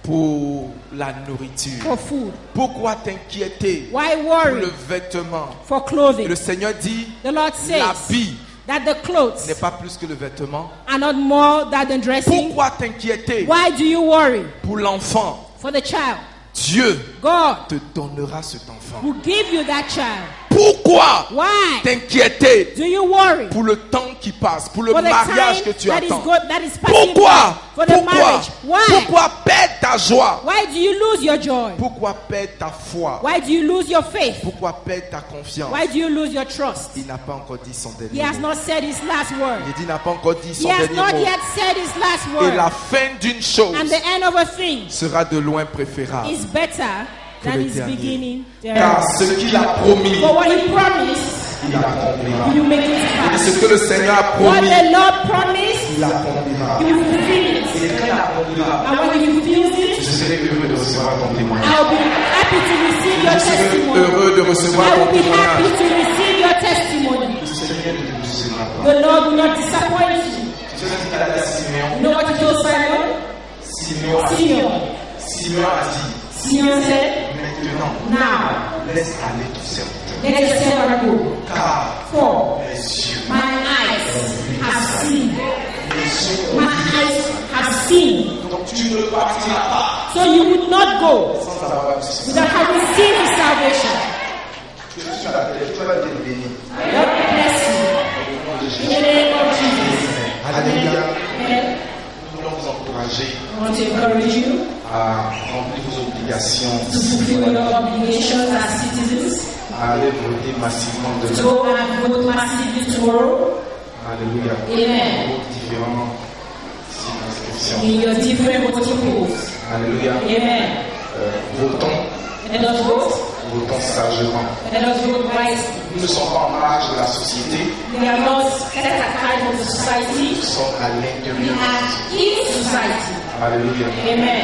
pour la nourriture? for food. Pourquoi t'inquiéter Why pour worry le vêtement? for Et clothing? le Seigneur dit, The Lord says l'habit that the clothes n'est pas plus que le vêtement. are not more than dressing. Pourquoi t'inquiéter Why do you worry pour l'enfant? for the child? Dieu God te donnera cet enfant. will give you that child. Pourquoi Why t'inquiéter do you worry pour le temps qui passe, pour le for the mariage time que tu that is attends? good, that is passing Pourquoi? by, for the Pourquoi? marriage? Why? Pourquoi perdre ta joie? Why do you lose your joy? Pourquoi perdre ta foi? Why do you lose your faith? Pourquoi perdre ta confiance? Why do you lose your trust? Il n'a pas encore dit son He dernier has mot. not said his last word. Il dit, il n'a pas encore dit He son has dernier not mot. yet said his last Et la word. fin d'une chose And the end of a thing sera de loin préférable. is better than le his dernier. beginning. Car ce qu'il a promis, For what he promised, il accomplira. you make it Et pass. ce que le Seigneur a What promis, the Lord promised, il accomplira. you will fulfill it. Et quand il accomplira, And when you fulfill je it, serai heureux de recevoir ton témoignage. I'll be happy to receive your Je serai testimony. heureux de recevoir I ton will be happy témoignage. to receive your testimony. Le Seigneur ne te décevra pas. The Lord will not disappoint you. Tu sais ce qu'il a dit à Simeon? You know what he told Simon? Simeon a dit, Simeon. Simeon a dit, Simeon said, maintenant, now, laisse aller tout serviteur. let your servant go. Car For les yeux, my eyes have seen. les yeux, My eyes have seen. donc tu ne partiras pas So you would not go sans avoir vu ce without having seen his salvation. que tu vas être béni. God bless you. In the name of Jesus. Alléluia. Amen. Nous voulons vous encourager I want to encourage you à remplir vos obligations, to fulfill your obligations as citizens. à aller voter massivement demain. To go and vote massively tomorrow. Alléluia. Amen. Vos différentes circonscriptions. In your different voting polls. Alléluia. Amen. Votons, Let us vote. votons sagement. Let us vote wisely. Nous ne sommes pas en marge de la société, We are not set aside from the society. nous sommes à We l'intérieur de la are société. in society. Alléluia. Amen.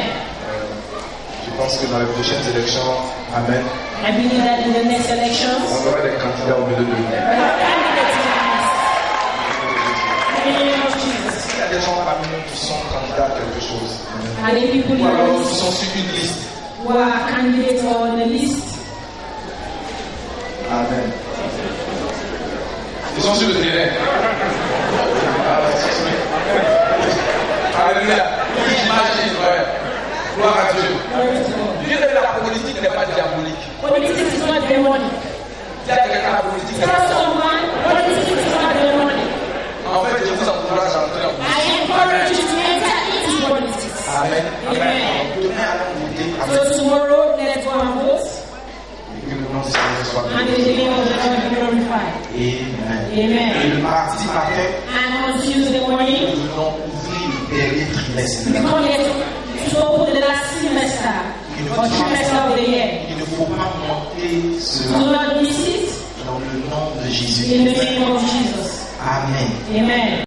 Je pense que dans les prochaines élections, Amen, I believe that in the next elections, on aura des candidats au milieu de nous. we have candidates in the list. In the name of Jesus. Il y a des gens parmi nous qui sont candidats à quelque chose. Are there people Ou alors in qui this sont sur une liste. who are candidates on the list? Amen. Ils sont sur le terrain. Alléluia. J'imagine, ouais. Gloire à Dieu. Dieu de la politique n'est pas diabolique. Politics is not demonic. Il y a quelqu'un à la politique. Tell someone, politics is not demonic. En fait, je vous encourage à entrer en politique. I encourage you to enter into politics. Amen. Amen. Demain, allons voter. So tomorrow, let's go and vote. Et que le nom du Seigneur soit And the glorifié. name of the Lord be glorified. Amen. Amen. Et le mardi matin, And on Tuesday morning, nous venons ouvrir le dernier trimestre. we come here to open the last semester or trimester of the year. Il ne faut faut pas monter Do cela not miss it dans le nom de Jésus. in the name of Jesus. Amen. Amen.